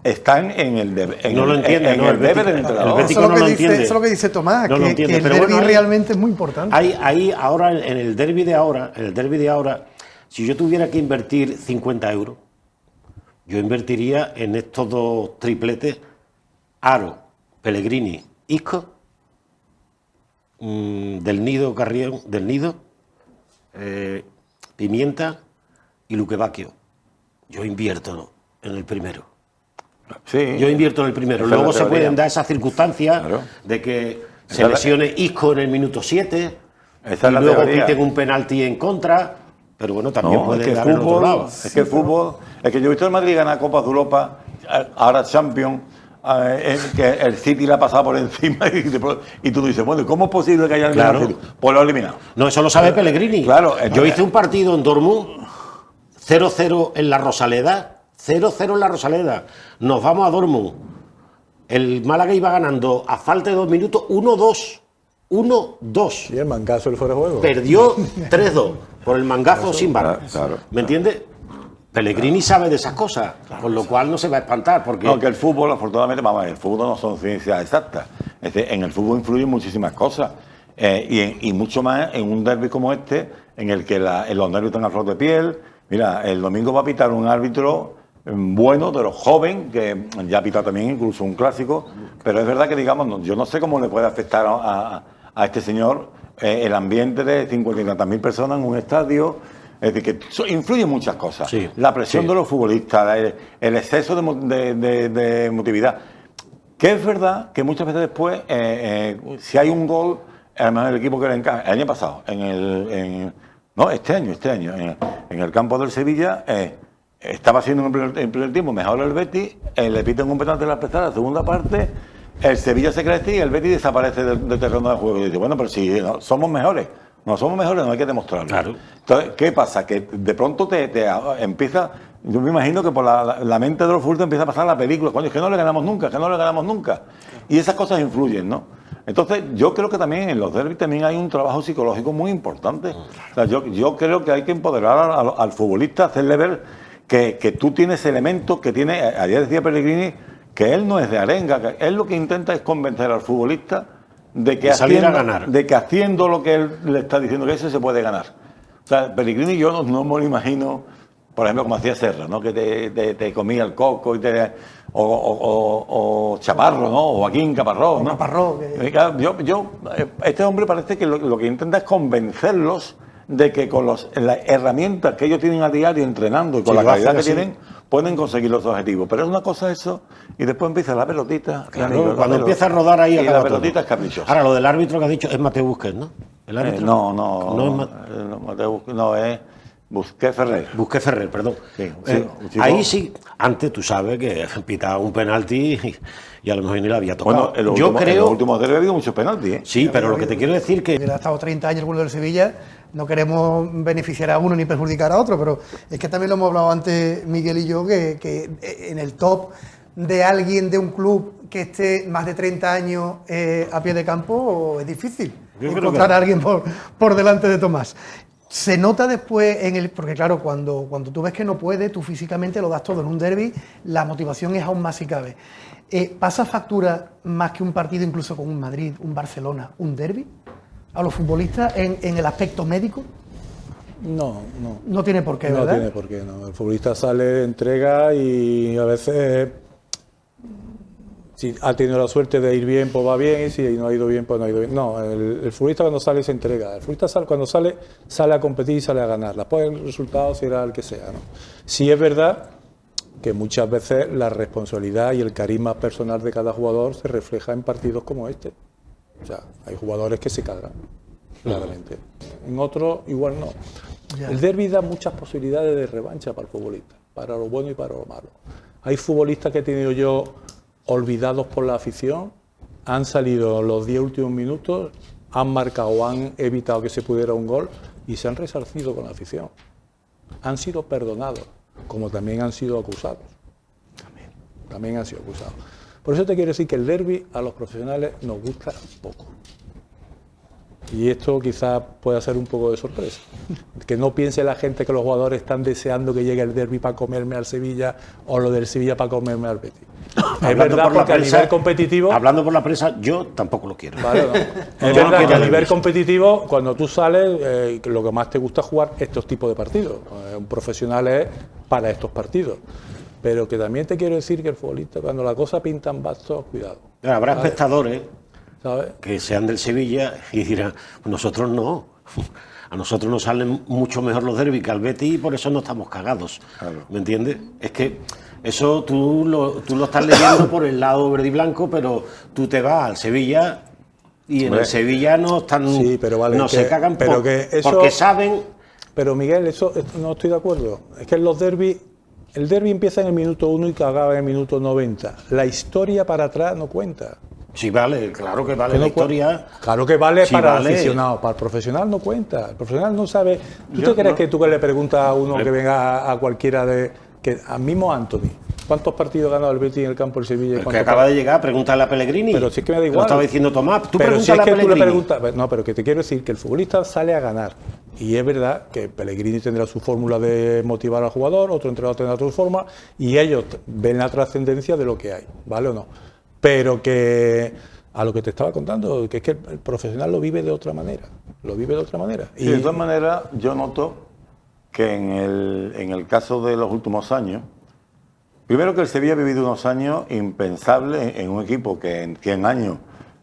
está en el debe. No lo entiende, no, el debe del entrenador. El bético no lo entiende. Eso es lo que dice Tomás, No lo que entiende, el pero derbi bueno, realmente es muy importante. Hay ahora, en el derbi de ahora, si yo tuviera que invertir 50 euros, yo invertiría en estos 2 tripletes, Aro, Pellegrini, Isco, del Nido, Carrión, del Nido, Pimienta y Luque Bacchio. Yo invierto en el primero. Sí, yo invierto en el primero. Esa Luego es la se teoría. pueden dar esas circunstancias Claro. de que se Esa es la- lesione Isco en el minuto 7 Esa es y la luego teoría. quiten un penalti en contra, pero bueno, también No, puede es que el dar en otro fútbol, lado. es que el fútbol, es que yo he visto el Madrid ganar Copas de Europa, ahora Champions, que el City le ha pasado por encima y tú dices, bueno, ¿cómo es posible que haya eliminado Claro. al City? Pues lo ha eliminado. No, eso lo sabe Pellegrini. Claro, Yo hice un partido en Dortmund, 0-0 en la Rosaleda, 0-0 en la Rosaleda. Nos vamos a Dortmund. El Málaga iba ganando a falta de 2 minutos 1-2. 1-2. Y el mangazo del fuera de juego. Perdió 3-2 por el mangazo sin bar. Claro. ¿Me entiendes? Pellegrini sabe de esas cosas, con lo cual no se va a espantar. Porque No, que el fútbol, afortunadamente, vamos a ver, el fútbol no son ciencias exactas. Es decir, en el fútbol influyen muchísimas cosas. Y mucho más en un derbi como este, en el que los nervios están a flor de piel. Mira, el domingo va a pitar un árbitro bueno, de los joven, que ya ha pitado también incluso un clásico, pero es verdad que, digamos, yo no sé cómo le puede afectar a este señor el ambiente de 50.000 personas en un estadio. Es decir, que influye muchas cosas. Sí, La presión sí. de los futbolistas, el exceso de emotividad. Que es verdad que muchas veces después, si hay un gol, además el equipo que le encaja, el año pasado, este año, en el campo del Sevilla, estaba haciendo en primer tiempo mejor el Betis, le piten un penalti en la pesada, la segunda parte, el Sevilla se crece y el Betis desaparece del terreno de juego. Y dice, bueno, pero si no, somos mejores. No somos mejores, no hay que demostrarlo. Claro. Entonces, ¿qué pasa? Que de pronto te empieza, yo me imagino que por la mente de los futbolistas empieza a pasar la película, coño, es que no le ganamos nunca, Y esas cosas influyen, ¿no? Entonces, yo creo que también en los derbis también hay un trabajo psicológico muy importante. O sea, yo creo que hay que empoderar al futbolista, hacerle ver que tú tienes elementos que tiene, ayer decía Pellegrini, que él no es de arenga, que él lo que intenta es convencer al futbolista de que, salir a ganar. de que haciendo lo que él le está diciendo que eso se puede ganar. O sea, Pellegrini yo no me lo imagino, por ejemplo, como hacía Serra, ¿no? Que te comía el coco o Chaparro, ¿no? O Joaquín Caparrós, ¿no? Caparrós, Este hombre parece que lo que intenta es convencerlos de que con las herramientas que ellos tienen a diario entrenando y con Sí, la calidad que así. tienen, pueden conseguir los objetivos. Pero es una cosa eso, y después empieza la pelotita. Claro, cuando empieza a rodar ahí y acaba la todo. pelotita es caprichosa. Ahora, lo del árbitro que has dicho es Mateo Busquets, ¿no? El árbitro. No es Busquets Ferrer. Busquets Ferrer, perdón. Sí, un chico- Ahí sí, antes tú sabes que pitaba un penalti y a lo mejor ni le había tocado. Bueno, en los Yo últimos, en creo. los últimos derbis ha habido muchos penaltis, ¿eh? Sí, pero lo que te quiero decir que. Ha estado 30 años el club del Sevilla, no queremos beneficiar a uno ni perjudicar a otro, pero es que también lo hemos hablado antes Miguel y yo, que en el top de alguien de un club que esté más de 30 años a pie de campo es difícil Yo creo encontrar que- a alguien por delante de Tomás. Se nota después porque claro, cuando tú ves que no puedes, tú físicamente lo das todo en un derbi, la motivación es aún más si cabe. ¿Pasa factura más que un partido incluso con un Madrid, un Barcelona, un derbi a los futbolistas en el aspecto médico? No. No tiene por qué, No ¿verdad? tiene por qué, no. El futbolista sale, entrega y a veces, si ha tenido la suerte de ir bien, pues va bien, y si no ha ido bien, pues no ha ido bien. No, el futbolista cuando sale se entrega. El futbolista cuando sale a competir y sale a ganar. Después el resultado será el que sea, ¿no? Sí es verdad que muchas veces la responsabilidad y el carisma personal de cada jugador se refleja en partidos como este. O sea, hay jugadores que se cargan, claramente. En otros, igual no. Ya. El derbi da muchas posibilidades de revancha para el futbolista, para lo bueno y para lo malo. Hay futbolistas que he tenido yo olvidados por la afición, han salido los 10 últimos minutos, han marcado o han evitado que se pudiera un gol y se han resarcido con la afición. han sido perdonados, como también han sido acusados. También han sido acusados. Por eso te quiero decir que el derbi a los profesionales nos gusta poco. Y esto quizás pueda ser un poco de sorpresa. Que no piense la gente que los jugadores están deseando que llegue el derbi para comerme al Sevilla o lo del Sevilla para comerme al Betis. Es verdad, porque a nivel competitivo... Hablando por la prensa, yo tampoco lo quiero. Vale, no. Es verdad que a nivel competitivo, cuando tú sales, lo que más te gusta es jugar estos tipos de partidos. Un profesional es para estos partidos. Pero que también te quiero decir que el futbolista, cuando la cosa pinta en bastos, cuidado. Pero habrá espectadores, ¿sabes?, que sean del Sevilla y dirán, nosotros no. A nosotros nos salen mucho mejor los derbis que al Betis y por eso no estamos cagados. Claro. ¿Me entiendes? Es que eso tú lo estás leyendo por el lado verde y blanco, pero tú te vas al Sevilla y en el Sevilla no están, sí, pero vale, no se cagan pero que eso, porque saben... Pero Miguel, eso no estoy de acuerdo. Es que en los derbis, el derbi empieza en el minuto 1 y acaba en el minuto 90. La historia para atrás no cuenta. Sí, vale, claro que vale la historia. Claro que vale, sí, para vale. el aficionado, para el profesional no cuenta. El profesional no sabe. ¿Tú te crees que tú que le preguntas a uno que venga a cualquiera al mismo Anthony, ¿cuántos partidos ha ganado el Betis en el campo del Sevilla? El que acaba de llegar, pregúntale a Pellegrini. Pero sí que me da igual. Lo estaba diciendo Tomás. Tú pero si es a que Pellegrini. Tú le preguntas, no, pero que te quiero decir que el futbolista sale a ganar. Y es verdad que Pellegrini tendrá su fórmula de motivar al jugador, otro entrenador tendrá otra forma, y ellos ven la trascendencia de lo que hay, ¿vale o no? Pero que a lo que te estaba contando, que es que el profesional lo vive de otra manera. Lo vive de otra manera. Sí, de todas maneras, yo noto que en el caso de los últimos años, primero que el Sevilla ha vivido unos años impensables en un equipo que en años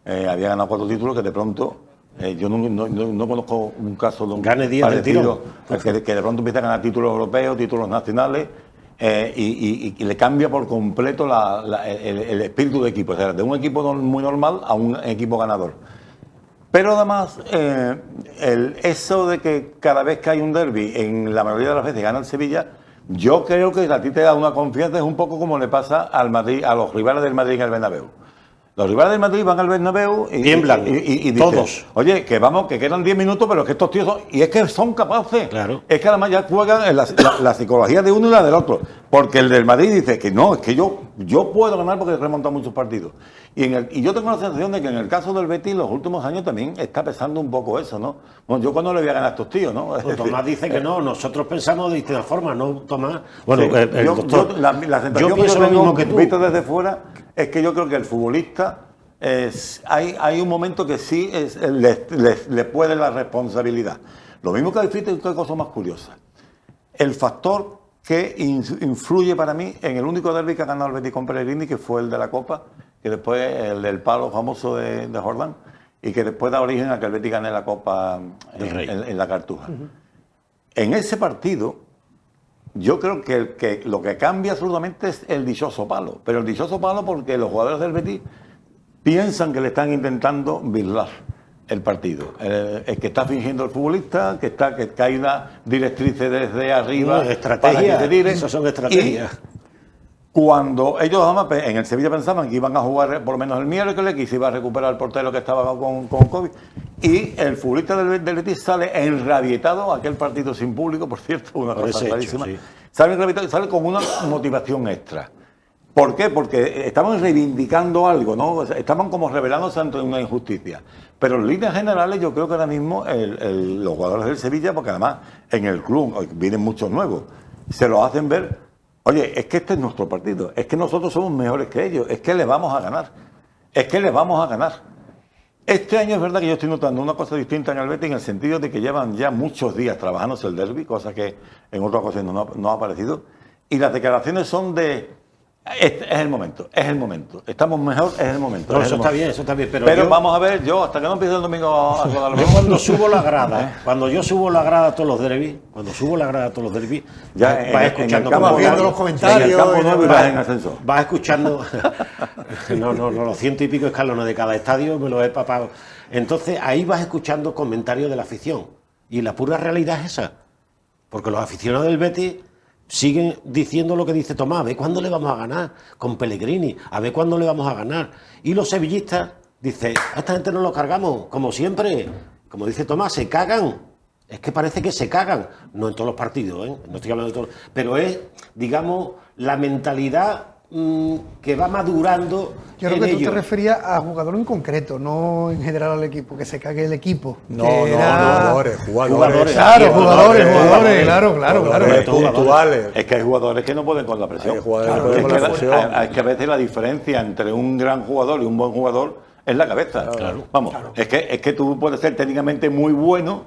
había ganado 4 títulos, que de pronto, yo no conozco un caso de un parecido, que de pronto empieza a ganar títulos europeos, títulos nacionales, y le cambia por completo el espíritu de equipo, o sea, de un equipo muy normal a un equipo ganador. Pero además, eso de que cada vez que hay un derbi, en la mayoría de las veces gana el Sevilla, yo creo que a ti te da una confianza, es un poco como le pasa al Madrid, a los rivales del Madrid en el Bernabéu. Los rivales del Madrid van al Bernabéu y tiemblan, y dicen, todos. Oye, que vamos, que quedan 10 minutos, pero que estos tíos son... Y es que son capaces. Claro. Es que además ya juegan en la psicología de uno y la del otro. Porque el del Madrid dice que no, es que yo puedo ganar porque he remontado muchos partidos. Y yo tengo la sensación de que en el caso del Betis, los últimos años también está pesando un poco eso, ¿no? Bueno, yo cuando le voy a ganar a estos tíos, ¿no? Pues Tomás dice que no, nosotros pensamos de distintas formas, ¿no, Tomás? Bueno, sí, el doctor... la sensación que yo tengo, lo mismo que tú, visto desde fuera, es que yo creo que el futbolista... hay un momento que sí le puede la responsabilidad. Lo mismo que hay cosa más curiosa. El factor que influye para mí en el único derbi que ha ganado el Betis con Pellegrini, que fue el de la Copa, que después el del palo famoso de Jordán, y que después da origen a que el Betis gane la Copa en la Cartuja. En ese partido, yo creo que lo que cambia absolutamente es el dichoso palo. Pero el dichoso palo porque los jugadores del Betis piensan que le están intentando virlar el partido. El que está fingiendo el futbolista, que hay una directriz desde arriba. Estrategia, esas son estrategias. Cuando ellos además en el Sevilla pensaban que iban a jugar por lo menos el miércoles, que se iba a recuperar el portero que estaba con COVID, y el futbolista del Betis sale enrabietado, aquel partido sin público, por cierto, una cosa clarísima, sí. Sale enrabietado y sale con una motivación extra. ¿Por qué? Porque estaban reivindicando algo, ¿no? Estaban como rebelándose ante una injusticia. Pero en líneas generales yo creo que ahora mismo los jugadores del Sevilla, porque además en el club vienen muchos nuevos, se lo hacen ver, oye, es que este es nuestro partido, es que nosotros somos mejores que ellos, es que les vamos a ganar, es que les vamos a ganar. Este año es verdad que yo estoy notando una cosa distinta en el Betis en el sentido de que llevan ya muchos días trabajándose el derbi, cosa que en otras ocasiones no ha aparecido, y las declaraciones son de... es el momento, estamos mejor, es el momento. No, eso está bien, pero vamos a ver, yo hasta que no empiece el domingo a rodar yo cuando subo la grada, cuando yo subo la grada a todos los derbis, ya vas escuchando como viendo los comentarios, en el campo nuevo y vas en ascensor. Vas escuchando, no, los 100 y pico escalones de cada estadio me los he papado. Entonces ahí vas escuchando comentarios de la afición y la pura realidad es esa, porque los aficionados del Betis siguen diciendo lo que dice Tomás, a ver cuándo le vamos a ganar con Pellegrini, a ver cuándo le vamos a ganar. Y los sevillistas dicen, a esta gente no lo cargamos, como siempre, como dice Tomás, se cagan es que parece que se cagan, no en todos los partidos, no estoy hablando de todos, pero es, digamos, la mentalidad que va madurando. Yo creo que tú te referías a jugador en concreto, no en general al equipo, que se cague el equipo. Jugadores. Claro, jugadores, claro. Puntuales. Es que hay jugadores que no pueden con la presión. Hay jugadores que no pueden con la presión. Es que a veces la diferencia entre un gran jugador y un buen jugador es la cabeza. Vamos, es que tú puedes ser técnicamente muy bueno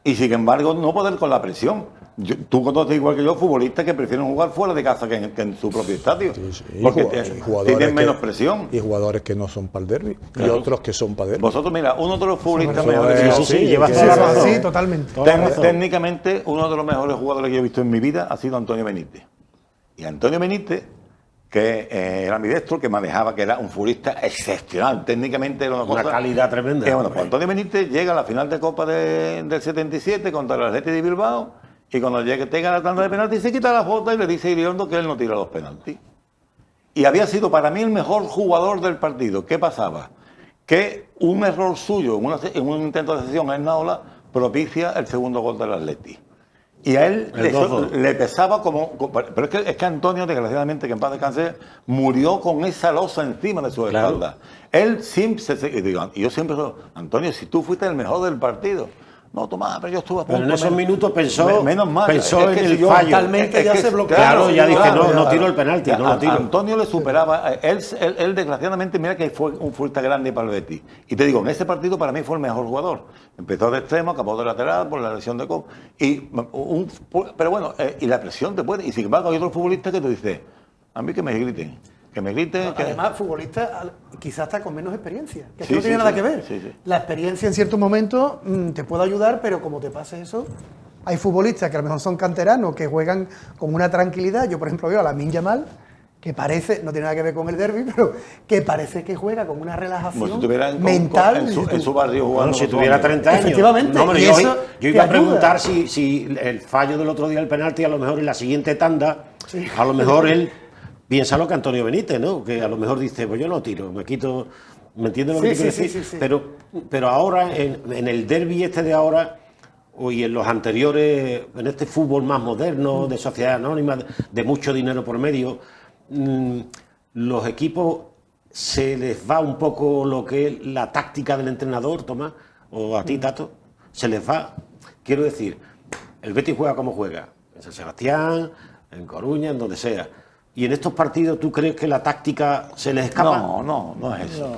y sin embargo no poder con la presión. Tú conoces igual que yo futbolistas que prefieren jugar fuera de casa que en su propio estadio. Sí. Porque tienen menos presión. Y jugadores que no son para el derbi. Y otros que son para el derbi. Vosotros, mira, uno de los futbolistas mejores que yo. Sí, totalmente. Técnicamente, uno de los mejores jugadores que yo he visto en mi vida ha sido Antonio Benítez. Y Antonio Benítez, que era ambidestro, que manejaba, que era un futbolista excepcional. Técnicamente era una calidad tremenda. Bueno, pues Antonio Benítez llega a la final de Copa del 77 contra el Athletic de Bilbao. Y cuando llega a la tanda de penaltis se quita la foto y le dice a Iriondo que él no tira los penaltis. Y había sido para mí el mejor jugador del partido. ¿Qué pasaba? Que un error suyo en un intento de cesión a Esnaola propicia el segundo gol del Atleti. Y a él le pesaba como... Pero es que Antonio, desgraciadamente, que en paz descanse, murió con esa losa encima de su espalda. Él siempre y yo siempre digo, Antonio, si tú fuiste el mejor del partido... No, Tomás, pero yo estuve a punto. Pero en esos minutos pensó, menos mal, pensó en el fallo. Totalmente ya se bloqueó. Claro, ya dije, no tiro el penalti, no lo tiro. Antonio le superaba. Él desgraciadamente, mira que fue un futbolista grande para el Betis. Y te digo, en ese partido para mí fue el mejor jugador. Empezó de extremo, acabó de lateral por la lesión de Cobb. Pero bueno, y la presión te puede. Y sin embargo, hay otros futbolistas que te dicen, a mí que me griten. Que me griten. Además, futbolistas quizás hasta con menos experiencia. Que no tiene nada que ver. La experiencia en ciertos momentos te puede ayudar, pero como te pase eso, hay futbolistas que a lo mejor son canteranos, que juegan con una tranquilidad. Yo, por ejemplo, veo a Lamine Yamal, que parece, no tiene nada que ver con el derbi, pero que parece que juega con una relajación mental. En su barrio jugando. Si tuviera 30 años. Efectivamente. No, yo iba a preguntar si el fallo del otro día del penalti, a lo mejor en la siguiente tanda, a lo mejor él... Piensa lo que Antonio Benítez, ¿no? Que a lo mejor dice, pues yo no tiro, me quito... ¿Me entiendes lo que quiero decir? Sí. Pero ahora, en el derbi este de ahora, y en los anteriores, en este fútbol más moderno, de sociedad anónima, de mucho dinero por medio, los equipos se les va un poco lo que es la táctica del entrenador, Tomás, o a ti, Tato, se les va. Quiero decir, el Betis juega como juega, en San Sebastián, en Coruña, en donde sea. ¿Y en estos partidos tú crees que la táctica se les escapa? No es eso.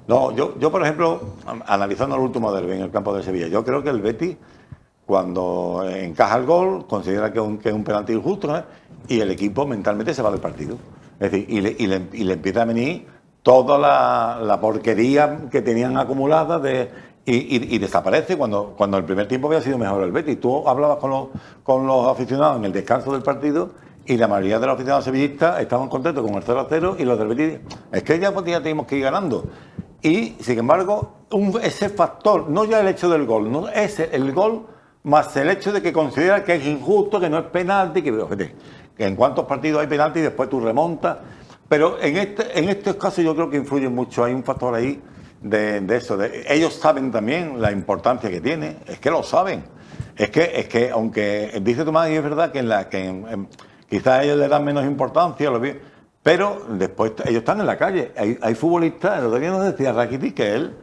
No, yo por ejemplo, analizando el último derbi en el campo de Sevilla, yo creo que el Betis, cuando encaja el gol, considera que es un penalti injusto, ¿no? Y el equipo mentalmente se va del partido. Es decir, y le empieza a venir toda la porquería que tenían acumulada y desaparece cuando el primer tiempo había sido mejor el Betis. Tú hablabas con los aficionados en el descanso del partido y la mayoría de los aficionados sevillistas estaban contentos con el 0-0 y los del Betis, es que ya teníamos que ir ganando. Y, sin embargo, ese factor, no ya el hecho del gol, no es el gol más el hecho de que considera que es injusto, que no es penalti, que en cuántos partidos hay penalti y después tú remontas. Pero en estos casos yo creo que influye mucho, hay un factor ahí de eso. Ellos saben también la importancia que tiene, es que lo saben. Es que aunque dice Tomás, y es verdad que quizás a ellos le dan menos importancia, pero después ellos están en la calle. Hay futbolistas, el otro día nos decía Rakitic que él,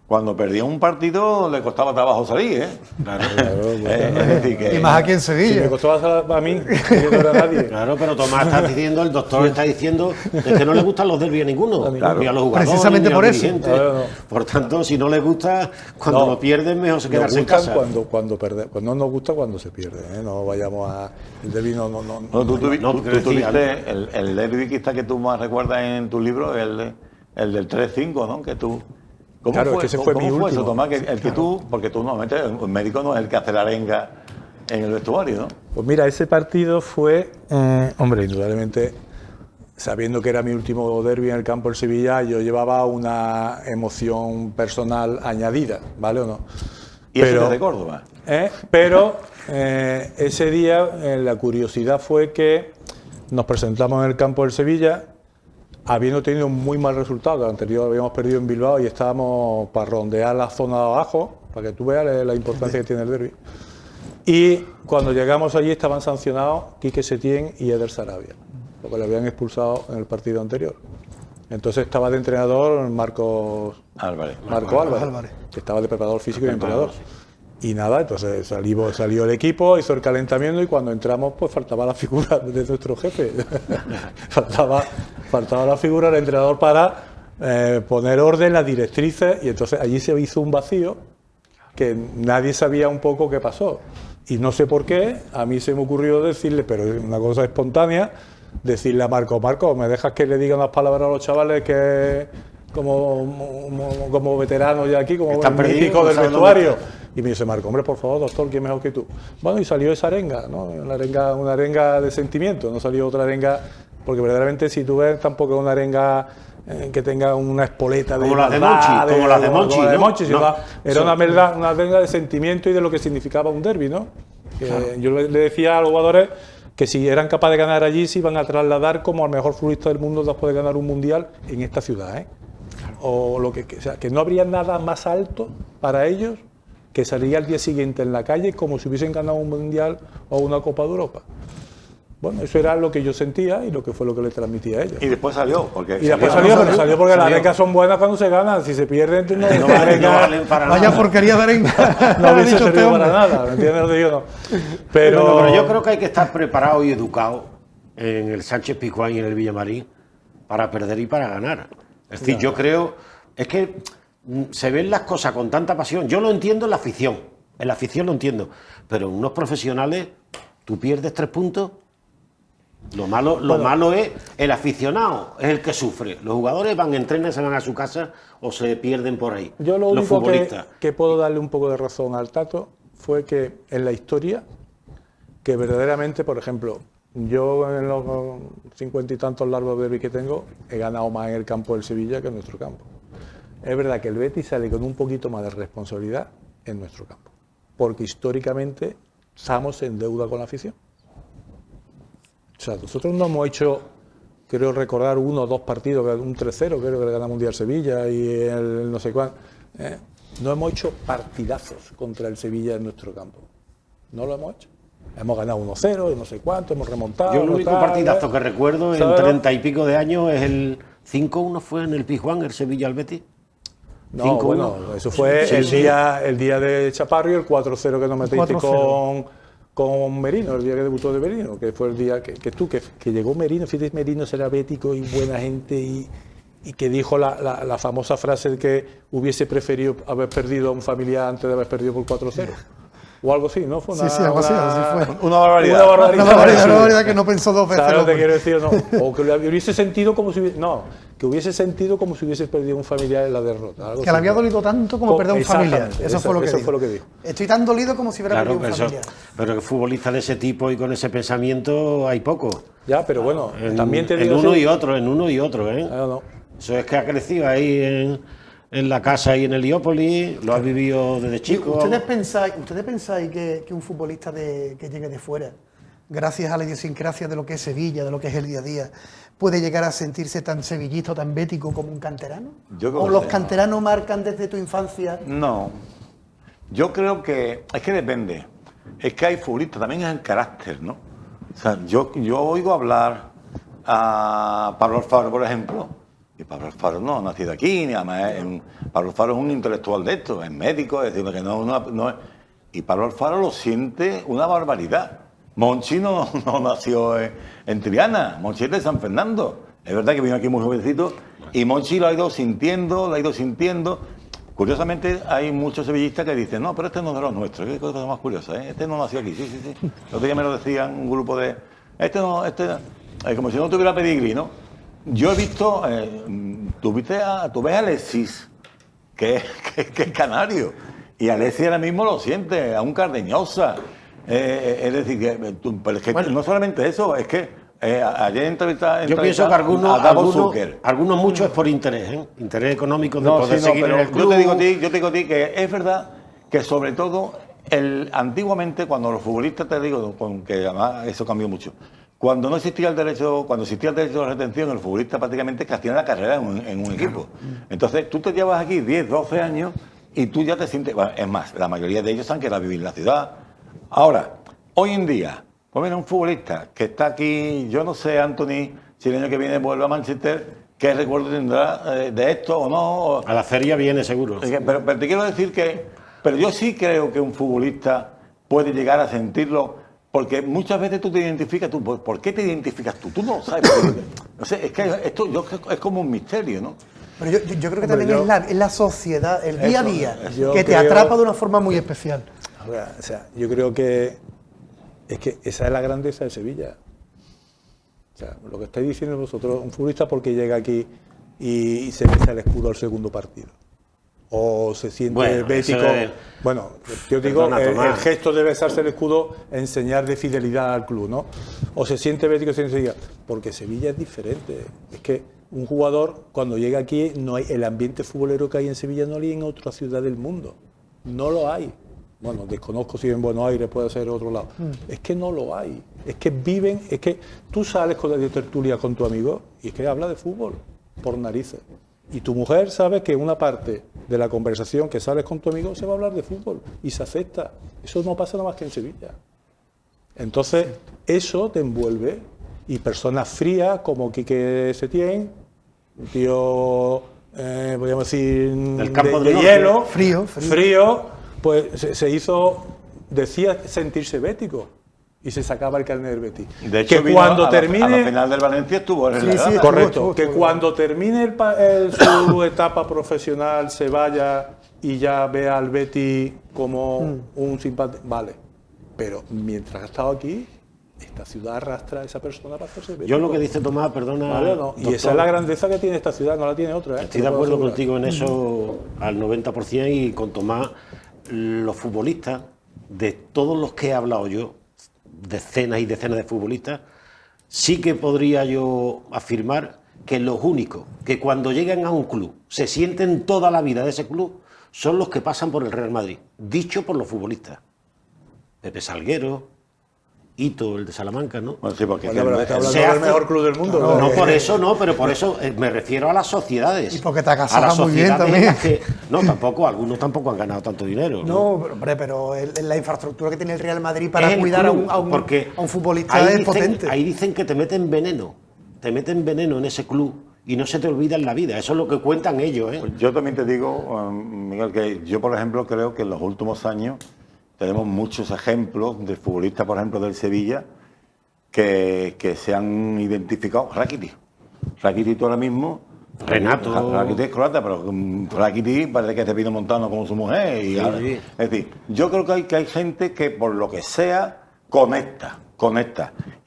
cuando perdía un partido, le costaba trabajo salir, ¿eh? Claro. Es decir, que... Y más aquí en Sevilla. Si me costaba a mí, yo no era nadie. Claro, pero Tomás está diciendo, el doctor está diciendo, es que no le gustan los derbis a ninguno, ni a los jugadores, precisamente ni a por los eso. dirigentes. No. Por tanto, si no les gusta, cuando lo pierden, mejor se quedarse en casa. Cuando no nos gusta cuando se pierde, ¿eh? No vayamos a... El derbi no. Tú tuviste el derbi quizá que tú más recuerdas en tu libro, el del 3-5, ¿no? Que tú... ¿Cómo claro, fue, es que ese fue mi último. Eso, Tomás? Que tú, porque tú normalmente el médico no es el que hace la arenga en el vestuario, ¿no? Pues mira, ese partido fue, hombre, indudablemente, sabiendo que era mi último derbi en el campo del Sevilla, yo llevaba una emoción personal añadida, ¿vale o no? Y eso es de Córdoba. Pero ese día la curiosidad fue que nos presentamos en el campo del Sevilla, habiendo tenido un muy mal resultado, el anterior habíamos perdido en Bilbao y estábamos para rondear la zona de abajo, para que tú veas la importancia que tiene el derbi. Y cuando llegamos allí estaban sancionados Quique Setién y Eder Sarabia, porque le habían expulsado en el partido anterior. Entonces estaba de entrenador Marco Álvarez, que estaba de preparador físico y entrenador. Y nada, entonces salió el equipo, hizo el calentamiento y cuando entramos pues faltaba la figura de nuestro jefe. faltaba la figura del entrenador para poner orden, las directrices, y entonces allí se hizo un vacío que nadie sabía un poco qué pasó. Y no sé por qué, a mí se me ocurrió decirle, pero es una cosa espontánea, decirle a Marco, ¿me dejas que le diga unas palabras a los chavales que como veteranos ya aquí, como el mítico del vestuario? Y me dice Marco, hombre, por favor, doctor, ¿quién mejor que tú? Bueno, y salió esa arenga, ¿no? Una arenga de sentimiento, no salió otra arenga, porque verdaderamente si tú ves tampoco es una arenga que tenga una espoleta de como las de Monchi, como las de Monchi, sino era una arenga de sentimiento y de lo que significaba un derbi, ¿no? Claro. Yo le decía a los jugadores que si eran capaces de ganar allí, se iban a trasladar como al mejor futbolista del mundo después de ganar un mundial en esta ciudad, ¿eh? O sea, que no habría nada más alto para ellos que salir al día siguiente en la calle como si hubiesen ganado un mundial o una Copa de Europa. Bueno, eso era lo que yo sentía y lo que fue lo que le transmití a ellos. Y después salió, porque salió porque las arengas son buenas cuando se ganan, si se pierden no valen para vaya nada. Porquería de arenga. No hubiese servido para nada, ¿me entiendes? No digo, no. Pero yo creo que hay que estar preparado y educado en el Sánchez Pizjuán y en el Villamarín para perder y para ganar. Es decir, yo creo, es que se ven las cosas con tanta pasión. Yo lo entiendo en la afición lo entiendo, pero en unos profesionales tú pierdes 3 puntos. Lo malo es el aficionado, es el que sufre. Los jugadores van, entrenan, se van a su casa o se pierden por ahí. Yo lo único que puedo darle un poco de razón al Tato fue que en la historia, que verdaderamente, por ejemplo, yo en los 50 y tantos largos derbis que tengo, he ganado más en el campo del Sevilla que en nuestro campo. Es verdad que el Betis sale con un poquito más de responsabilidad en nuestro campo, porque históricamente estamos en deuda con la afición. O sea, nosotros no hemos hecho, creo recordar, 1 o 2 partidos, un 3-0, creo que le ganamos un día al Sevilla y el no sé cuál. No hemos hecho partidazos contra el Sevilla en nuestro campo. No lo hemos hecho. Hemos ganado 1-0, no sé cuánto, hemos remontado. Yo el único partidazo que recuerdo en 30 y pico de años es el 5-1 fue en el Pizjuán, el Sevilla al Betis. No, bueno, eso fue el día de Chaparro y el 4-0 que nos metiste con Merino, el día que debutó de Merino, que fue el día que llegó Merino, fíjate, Merino será bético y buena gente y que dijo la famosa frase de que hubiese preferido haber perdido a un familiar antes de haber perdido por 4-0. O algo así, ¿no? Fue una barbaridad. Una barbaridad que no pensó 2 veces. ¿Sabes lo que quiero decir? No. O que hubiese sentido como si hubiese perdido un familiar en la derrota. Algo que le había dolido tanto como perder un familiar. Eso fue lo que dijo. Estoy tan dolido como si hubiera perdido un familiar. Pero que futbolistas de ese tipo y con ese pensamiento hay pocos. Ya, pero bueno, también te digo... En uno y otro, ¿eh? No. Eso es que ha crecido ahí en la casa y en el Heliópolis, lo has vivido desde chico. ¿Ustedes pensáis que un futbolista que llegue de fuera, gracias a la idiosincrasia de lo que es Sevilla, de lo que es el día a día, puede llegar a sentirse tan sevillista o tan bético como un canterano? ¿O los canteranos marcan desde tu infancia? No, yo creo que es que depende. Es que hay futbolistas, también es el carácter, ¿no? O sea, yo oigo hablar a Pablo Alfaro, por ejemplo, y Pablo Alfaro no ha nacido aquí, ni además Pablo Alfaro es un intelectual de esto, es médico, es decir, que no es... Y Pablo Alfaro lo siente una barbaridad. Monchi no nació en Triana, Monchi es de San Fernando. Es verdad que vino aquí muy jovencito y Monchi lo ha ido sintiendo. Curiosamente hay muchos sevillistas que dicen, no, pero este no es de los nuestros, qué cosa más curiosa, ¿eh? Este no nació aquí, sí. El otro día me lo decían un grupo de... como si no tuviera pedigrí, ¿no? Yo he visto, tú ves a Alexis, que es canario, y Alexis ahora mismo lo siente, a un Cardeñosa. Es decir, pero es que no solamente eso, es que ayer entrevisté yo pienso que algunos muchos es por interés, interés económico de poder seguir en el club. Yo te digo a ti que es verdad que sobre todo antiguamente cuando los futbolistas, te digo, que además eso cambió mucho. Cuando existía el derecho de retención, el futbolista prácticamente hacía la carrera en un equipo. Entonces, tú te llevas aquí 10, 12 años y tú ya te sientes... Bueno, es más, la mayoría de ellos han quedado a vivir en la ciudad. Ahora, hoy en día, pues mira, un futbolista que está aquí, yo no sé, Anthony, si el año que viene vuelve a Manchester, ¿qué recuerdo tendrá de esto o no? A la feria viene seguro. Pero te quiero decir que... Pero yo sí creo que un futbolista puede llegar a sentirlo, porque muchas veces tú te identificas, ¿por qué te identificas tú? Tú no lo sabes. No sé, es que esto es como un misterio, ¿no? Pero yo creo que también es la sociedad, el día a día, yo que te creo- atrapa de una forma muy especial. Ahora, o sea, yo creo que es que esa es la grandeza de Sevilla. O sea, lo que estáis diciendo vosotros, un futbolista porque llega aquí y se besa el escudo al segundo partido. O se siente Bueno, bético. eso es- Bueno, yo digo, Perdona, el Tomás. gesto de besarse el escudo es enseñar de fidelidad al club, ¿no? O se siente bético, se siente... Porque Sevilla es diferente. Es que un jugador, cuando llega aquí, no hay el ambiente futbolero que hay en Sevilla, no hay en otra ciudad del mundo. No lo hay. Bueno, desconozco si en Buenos Aires puede ser otro lado. Es que no lo hay. Es que viven, es que tú sales con la tertulia con tu amigo y es que habla de fútbol, por narices. Y tu mujer sabe que una parte de la conversación que sales con tu amigo se va a hablar de fútbol y se acepta. Eso no pasa nada más que en Sevilla. Entonces, eso te envuelve. Y personas frías como Quique Setién, un tío, podríamos decir, Del campo de del norte. hielo, Frío. pues se hizo, decía sentirse bético y se sacaba el carnet del Betis. De hecho, que vino cuando a termine, la final del Valencia estuvo en la Sí, grada. correcto, estuvo. que cuando termine su etapa profesional se vaya y ya vea al Betis como un simpático, vale. Pero mientras ha estado aquí, esta ciudad arrastra a esa persona para hacerse bético. Yo lo que dice Tomás, perdona. ¿Vale o no? Y doctor, esa es la grandeza que tiene esta ciudad, no la tiene otra. Estoy de acuerdo contigo en eso al 90% y con Tomás, los futbolistas, de todos los que he hablado yo, decenas y decenas de futbolistas, sí que podría yo afirmar que los únicos que cuando llegan a un club se sienten toda la vida de ese club son los que pasan por el Real Madrid, dicho por los futbolistas. Pepe Salguero, Ito, el de Salamanca, ¿no? Bueno, sí, porque Bueno, pero está hablando Se del hace- mejor club del mundo. No, ¿no? por eso no, pero por eso me refiero a las sociedades. Y porque te ha A las casado muy bien sociedades en las también. que- no, tampoco, algunos tampoco han ganado tanto dinero. No, hombre, pero la infraestructura que tiene el Real Madrid para Es el cuidar club, a porque un futbolista ahí es dicen- potente. Ahí dicen que te meten veneno en ese club y no se te olvida en la vida. Eso es lo que cuentan ellos, ¿eh? Pues yo también te digo, Miguel, que yo, por ejemplo, creo que en los últimos años tenemos muchos ejemplos de futbolistas, por ejemplo, del Sevilla, que se han identificado. Rakitic ahora mismo... Renato. Rakitic es croata, pero Rakitic parece que se vino montando con su mujer. Y Sí, ahora- sí. Es decir, yo creo que hay gente que por lo que sea conecta.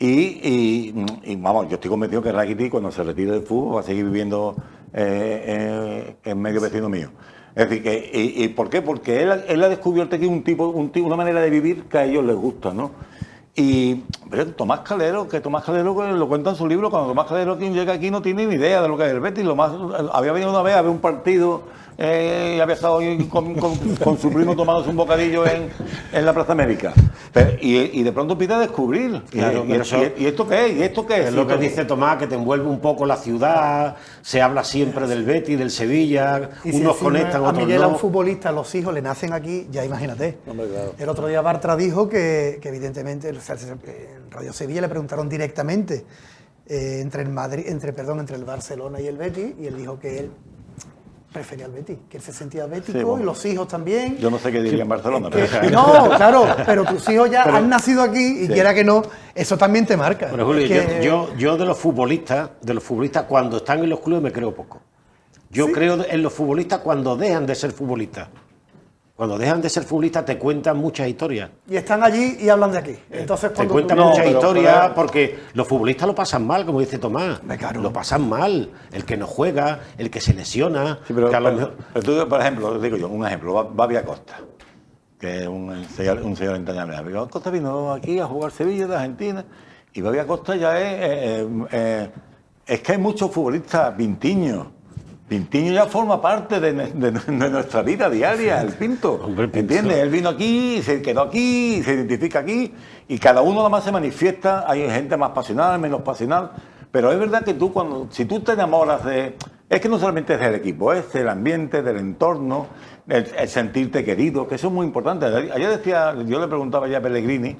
Y vamos, yo estoy convencido que Rakitic cuando se retire del fútbol va a seguir viviendo en medio vecino mío. Es decir, ¿y por qué? Porque él ha descubierto aquí una manera de vivir que a ellos les gusta, ¿no? Y pero Tomás Calero lo cuenta en su libro, cuando Tomás Calero quien llega aquí no tiene ni idea de lo que es el Betis, había venido una vez a ver un partido y había estado ahí con su primo tomándose un bocadillo en la Plaza América. Y de pronto empieza a descubrir. Claro, pero eso- ¿Y esto qué es? ¿Y esto qué es? Es lo que dice Tomás, que te envuelve un poco la ciudad, se habla siempre del Betis, del Sevilla, Y si unos encima conectan, a otros Miguel, a un no. futbolista, los hijos le nacen aquí, ya imagínate. Hombre, claro. El otro día Bartra dijo que evidentemente, o sea, en Radio Sevilla le preguntaron directamente entre el Barcelona y el Betis, y él dijo que él prefería el Betis, que él se sentía bético, Sí, bueno. y los hijos también. Yo no sé qué diría en Barcelona, Que- pero... no, claro, pero tus hijos ya han nacido aquí y quiera que no, eso también te marca. Pero Julio, Es que- yo de los futbolistas cuando están en los clubes me creo poco. Yo creo en los futbolistas cuando dejan de ser futbolistas. Cuando dejan de ser futbolistas te cuentan muchas historias. y están allí y hablan de aquí. Entonces, Te cuando cuentan tú- muchas pero- historias pero- porque los futbolistas lo pasan mal, como dice Tomás. Claro. Lo pasan mal. El que no juega, el que se lesiona. Sí, pero, que a lo mejor- pero tú, por ejemplo, digo yo, un ejemplo, Babi Acosta, que es un señor entrañable. Babi Acosta vino aquí a jugar Sevilla de Argentina y Babi Acosta ya es que hay muchos futbolistas, Pintiño ya forma parte de nuestra vida diaria, el Pinto. Hombre, Pinto. ¿Entiendes? Él vino aquí, se quedó aquí, se identifica aquí y cada uno nada más se manifiesta. Hay gente más pasional, menos pasional. Pero es verdad que si tú te enamoras de... Es que no solamente es del equipo, es del ambiente, del entorno. el sentirte querido, que eso es muy importante. Ayer decía, yo le preguntaba ya a Pellegrini,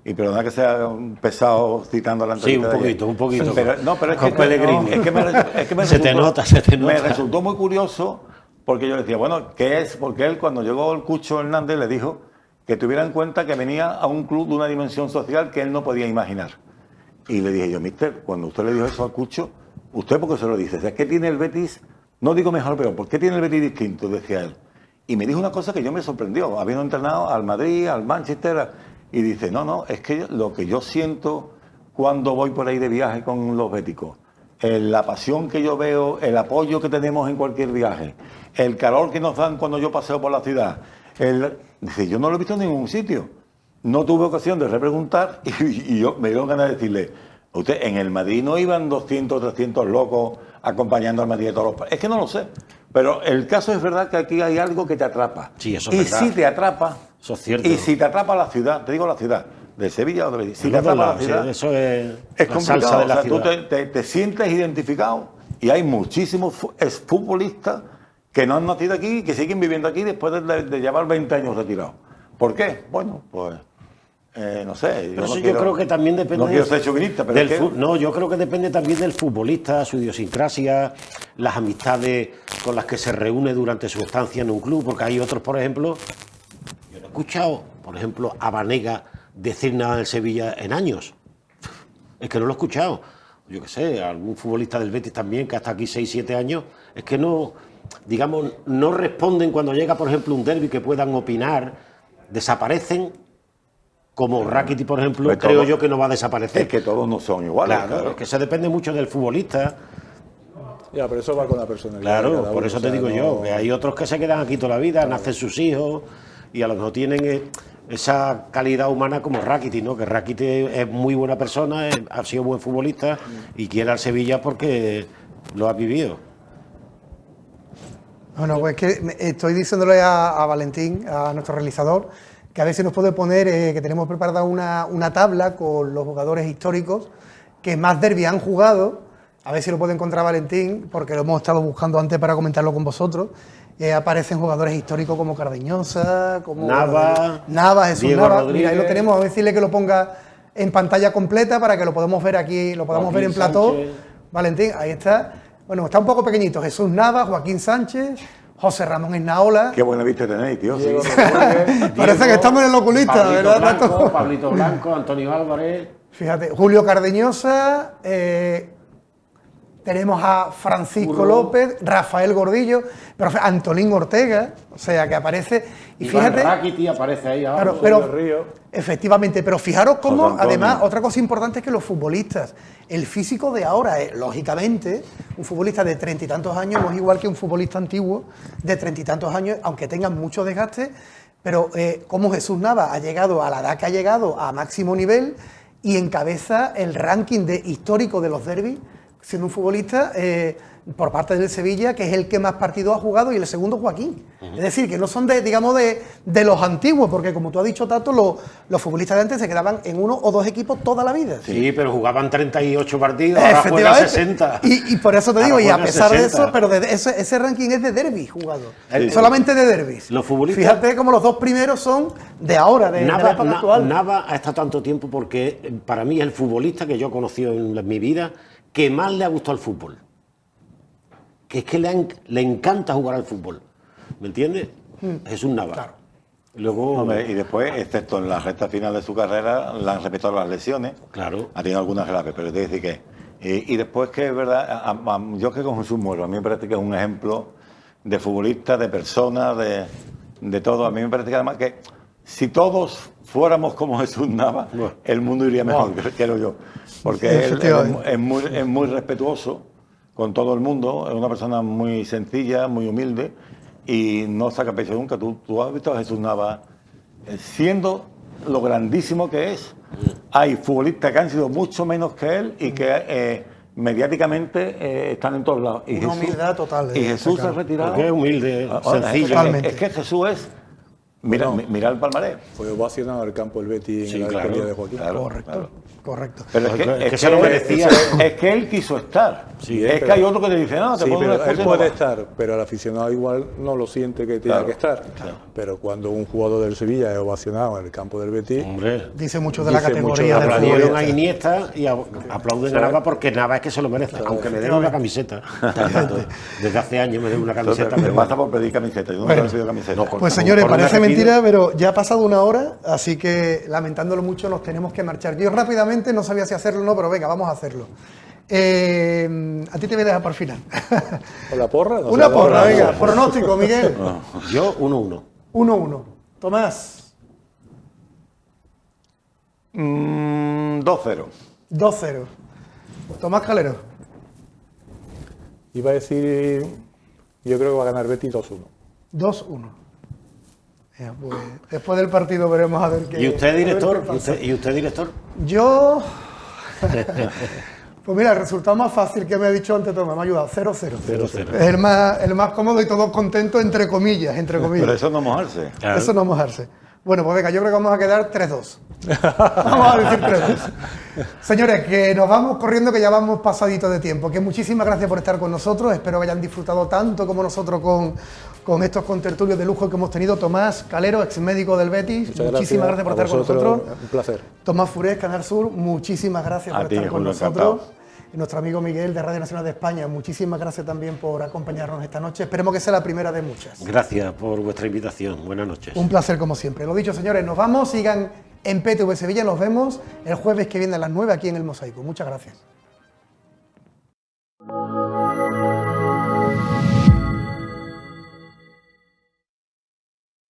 y perdona que sea pesado citando la entrevista. Sí, un poquito. Pero es con que, Pellegrini. es que me se te nota. Me resultó muy curioso, porque yo decía, bueno, ¿qué es? Porque él, cuando llegó el Cucho Hernández, le dijo que tuviera en cuenta que venía a un club de una dimensión social que él no podía imaginar. Y le dije yo, mister, cuando usted le dijo eso al Cucho, ¿usted por qué se lo dice? ¿Es que tiene el Betis, no digo mejor o peor, ¿por qué tiene el Betis distinto? Decía él. Y me dijo una cosa que yo me sorprendió, habiendo entrenado al Madrid, al Manchester, y dice, no, es que lo que yo siento cuando voy por ahí de viaje con los béticos, la pasión que yo veo, el apoyo que tenemos en cualquier viaje, el calor que nos dan cuando yo paseo por la ciudad, dice, yo no lo he visto en ningún sitio. No tuve ocasión de repreguntar y yo me dio ganas de decirle, usted, en el Madrid no iban 200 o 300 locos acompañando al Madrid de todos los... Es que no lo sé, pero el caso es verdad que aquí hay algo que te atrapa. Sí, eso es verdad. Si te atrapa, eso es cierto. Y si te atrapa la ciudad, te digo la ciudad, de Sevilla o de Betis, si te atrapa la ciudad, sí, eso es la complicado, salsa de la ciudad. Tú te sientes identificado y hay muchísimos futbolistas que no han nacido aquí y que siguen viviendo aquí después de llevar 20 años retirados. ¿Por qué? Bueno, pues... no sé. Pero yo creo que también depende. No quiero ser chauvinista, pero no, yo creo que depende también del futbolista, su idiosincrasia, las amistades con las que se reúne durante su estancia en un club, porque hay otros, por ejemplo, yo no he escuchado, por ejemplo, a Banega decir nada del Sevilla en años. Es que no lo he escuchado. Yo qué sé, algún futbolista del Betis también, que hasta aquí 6-7 años, es que no, digamos, no responden cuando llega, por ejemplo, un derbi que puedan opinar, desaparecen. Como Rakitic, por ejemplo, pues creo yo que no va a desaparecer. Es que todos no son iguales. Claro, es que eso depende mucho del futbolista. Ya, pero eso va con la personalidad. Claro, por eso te digo yo, que hay otros que se quedan aquí toda la vida, nacen sus hijos y a lo mejor tienen esa calidad humana como Rakitic, ¿no? Que Rakitic es muy buena persona, ha sido buen futbolista y quiere al Sevilla porque lo ha vivido. Bueno, pues que estoy diciéndole a Valentín, a nuestro realizador, que a ver si nos puede poner, que tenemos preparada una tabla con los jugadores históricos que más derbi han jugado, a ver si lo puede encontrar Valentín, porque lo hemos estado buscando antes para comentarlo con vosotros. Aparecen jugadores históricos como Cardeñosa, como Nava, Jesús Diego Nava. Rodríguez. Mira, ahí lo tenemos, a decirle que lo ponga en pantalla completa para que lo podamos ver aquí, lo podamos ver en plató. Sánchez. Valentín, ahí está. Bueno, está un poco pequeñito. Jesús Nava, Joaquín Sánchez, José Ramón Esnaola. Qué buena vista tenéis, tío. Sí. Parece que estamos en el oculista, Pablito ¿verdad? Blanco, Pablito Blanco, Antonio Álvarez. Fíjate, Julio Cardeñosa, tenemos a Francisco López, Rafael Gordillo, pero Antolín Ortega, o sea que aparece. Y fíjate. Rakitic aparece ahí ahora. Claro, pero, efectivamente, pero fijaros cómo, además, otra cosa importante es que los futbolistas, el físico de ahora, lógicamente, un futbolista de 30 y tantos años no es igual que un futbolista antiguo de 30 y tantos años, aunque tengan mucho desgaste, pero como Jesús Nava ha llegado a la edad que ha llegado a máximo nivel y encabeza el ranking histórico de los derbis, siendo un futbolista por parte del Sevilla, que es el que más partidos ha jugado, y el segundo Joaquín. Es decir, que no son de los antiguos, porque como tú has dicho, Tato, los futbolistas de antes se quedaban en uno o dos equipos toda la vida. Sí, pero jugaban 38 partidos, ahora juegan 60. Y por eso te digo, y a pesar 60. de eso, pero ese ranking es de derbis jugado. Sí. Solamente de derbis. Los futbolistas... Fíjate como los dos primeros son de ahora, de la época actual. Nava ha estado tanto tiempo porque para mí es el futbolista que yo he conocido en mi vida que más le ha gustado el fútbol. Que es que le encanta jugar al fútbol. ¿Me entiendes? Jesús Nava. Claro. Luego, hombre, y después, excepto en la recta final de su carrera, le han repetido las lesiones. Claro. Ha tenido algunas graves, pero te decir que... y después que es verdad, yo que con Jesús muero, a mí me parece que es un ejemplo de futbolista, de persona, de todo. A mí me parece que además que si todos fuéramos como Jesús Nava, el mundo iría mejor, creo yo. Porque él es muy respetuoso con todo el mundo, es una persona muy sencilla, muy humilde y no saca pecho nunca. Tú has visto a Jesús Nava siendo lo grandísimo que es. Hay futbolistas que han sido mucho menos que él y que mediáticamente están en todos lados. Una humildad total. Y Jesús se ha retirado. Porque es humilde, sencillo. Es que Jesús es Mira, Bueno, mira el palmarés. Fue ovacionado el campo del Betis Sí, en la claro, victoria de Joaquín. claro. Correcto, correcto. Pero Es que se lo merecía. Es que él quiso estar. Sí, es que hay otro que te dice, no, te Sí, pongo una pero él excusa y no puede vas. estar, pero el aficionado igual no lo siente que tiene Claro, que estar. Pero cuando un jugador del Sevilla es ovacionado en el campo del Betis, Hombre, Dice mucho de la Dice mucho categoría de del la fútbol. aplaudieron a Iniesta y aplauden a Navas porque Navas es que se lo merece, aunque me den una camiseta. Desde hace años me den una Entonces, camiseta. me pero pasa por pedir camiseta. Yo nunca he pedido camiseta. Pues señores, Por una parece que pido. mentira, pero ya ha pasado una hora, así que lamentándolo mucho nos tenemos que marchar. Yo rápidamente no sabía si hacerlo o no, pero venga, vamos a hacerlo. A ti te voy a dejar para el final. con la porra. No Una sé, porra, no. venga. Pronóstico, Miguel. Yo 1-1. 1-1. Tomás, 2-0. 2-0. Tomás Calero, Iba a decir, yo creo que va a ganar Betis 2-1. 2-1. Ya, pues, después del partido veremos a ver qué. ¿Y usted, a ver director? qué pasa. ¿Y usted, director? Yo. Pues mira, el resultado más fácil que me ha dicho antes Tomás, me ha ayudado, 0-0. 0-0. Es el más cómodo y todos contentos, entre comillas, entre comillas. Pero eso no mojarse. Claro. Eso no mojarse. Bueno, pues venga, yo creo que vamos a quedar 3-2. Vamos a decir 3-2. Señores, que nos vamos corriendo, que ya vamos pasadito de tiempo. Que muchísimas gracias por estar con nosotros. Espero que hayan disfrutado tanto como nosotros con estos contertulios de lujo que hemos tenido. Tomás Calero, ex médico del Betis, Muchas muchísimas gracias por a estar con vosotros, nosotros. Un placer. Tomás Furés, Canal Sur, muchísimas gracias A por ti, estar con Julio, nosotros. encantado. Y nuestro amigo Miguel de Radio Nacional de España, muchísimas gracias también por acompañarnos esta noche. Esperemos que sea la primera de muchas. Gracias por vuestra invitación. Buenas noches. Un placer como siempre. Lo dicho, señores, nos vamos, sigan en PTV Sevilla, nos vemos el jueves que viene a las 9 aquí en El Mosaico. Muchas gracias.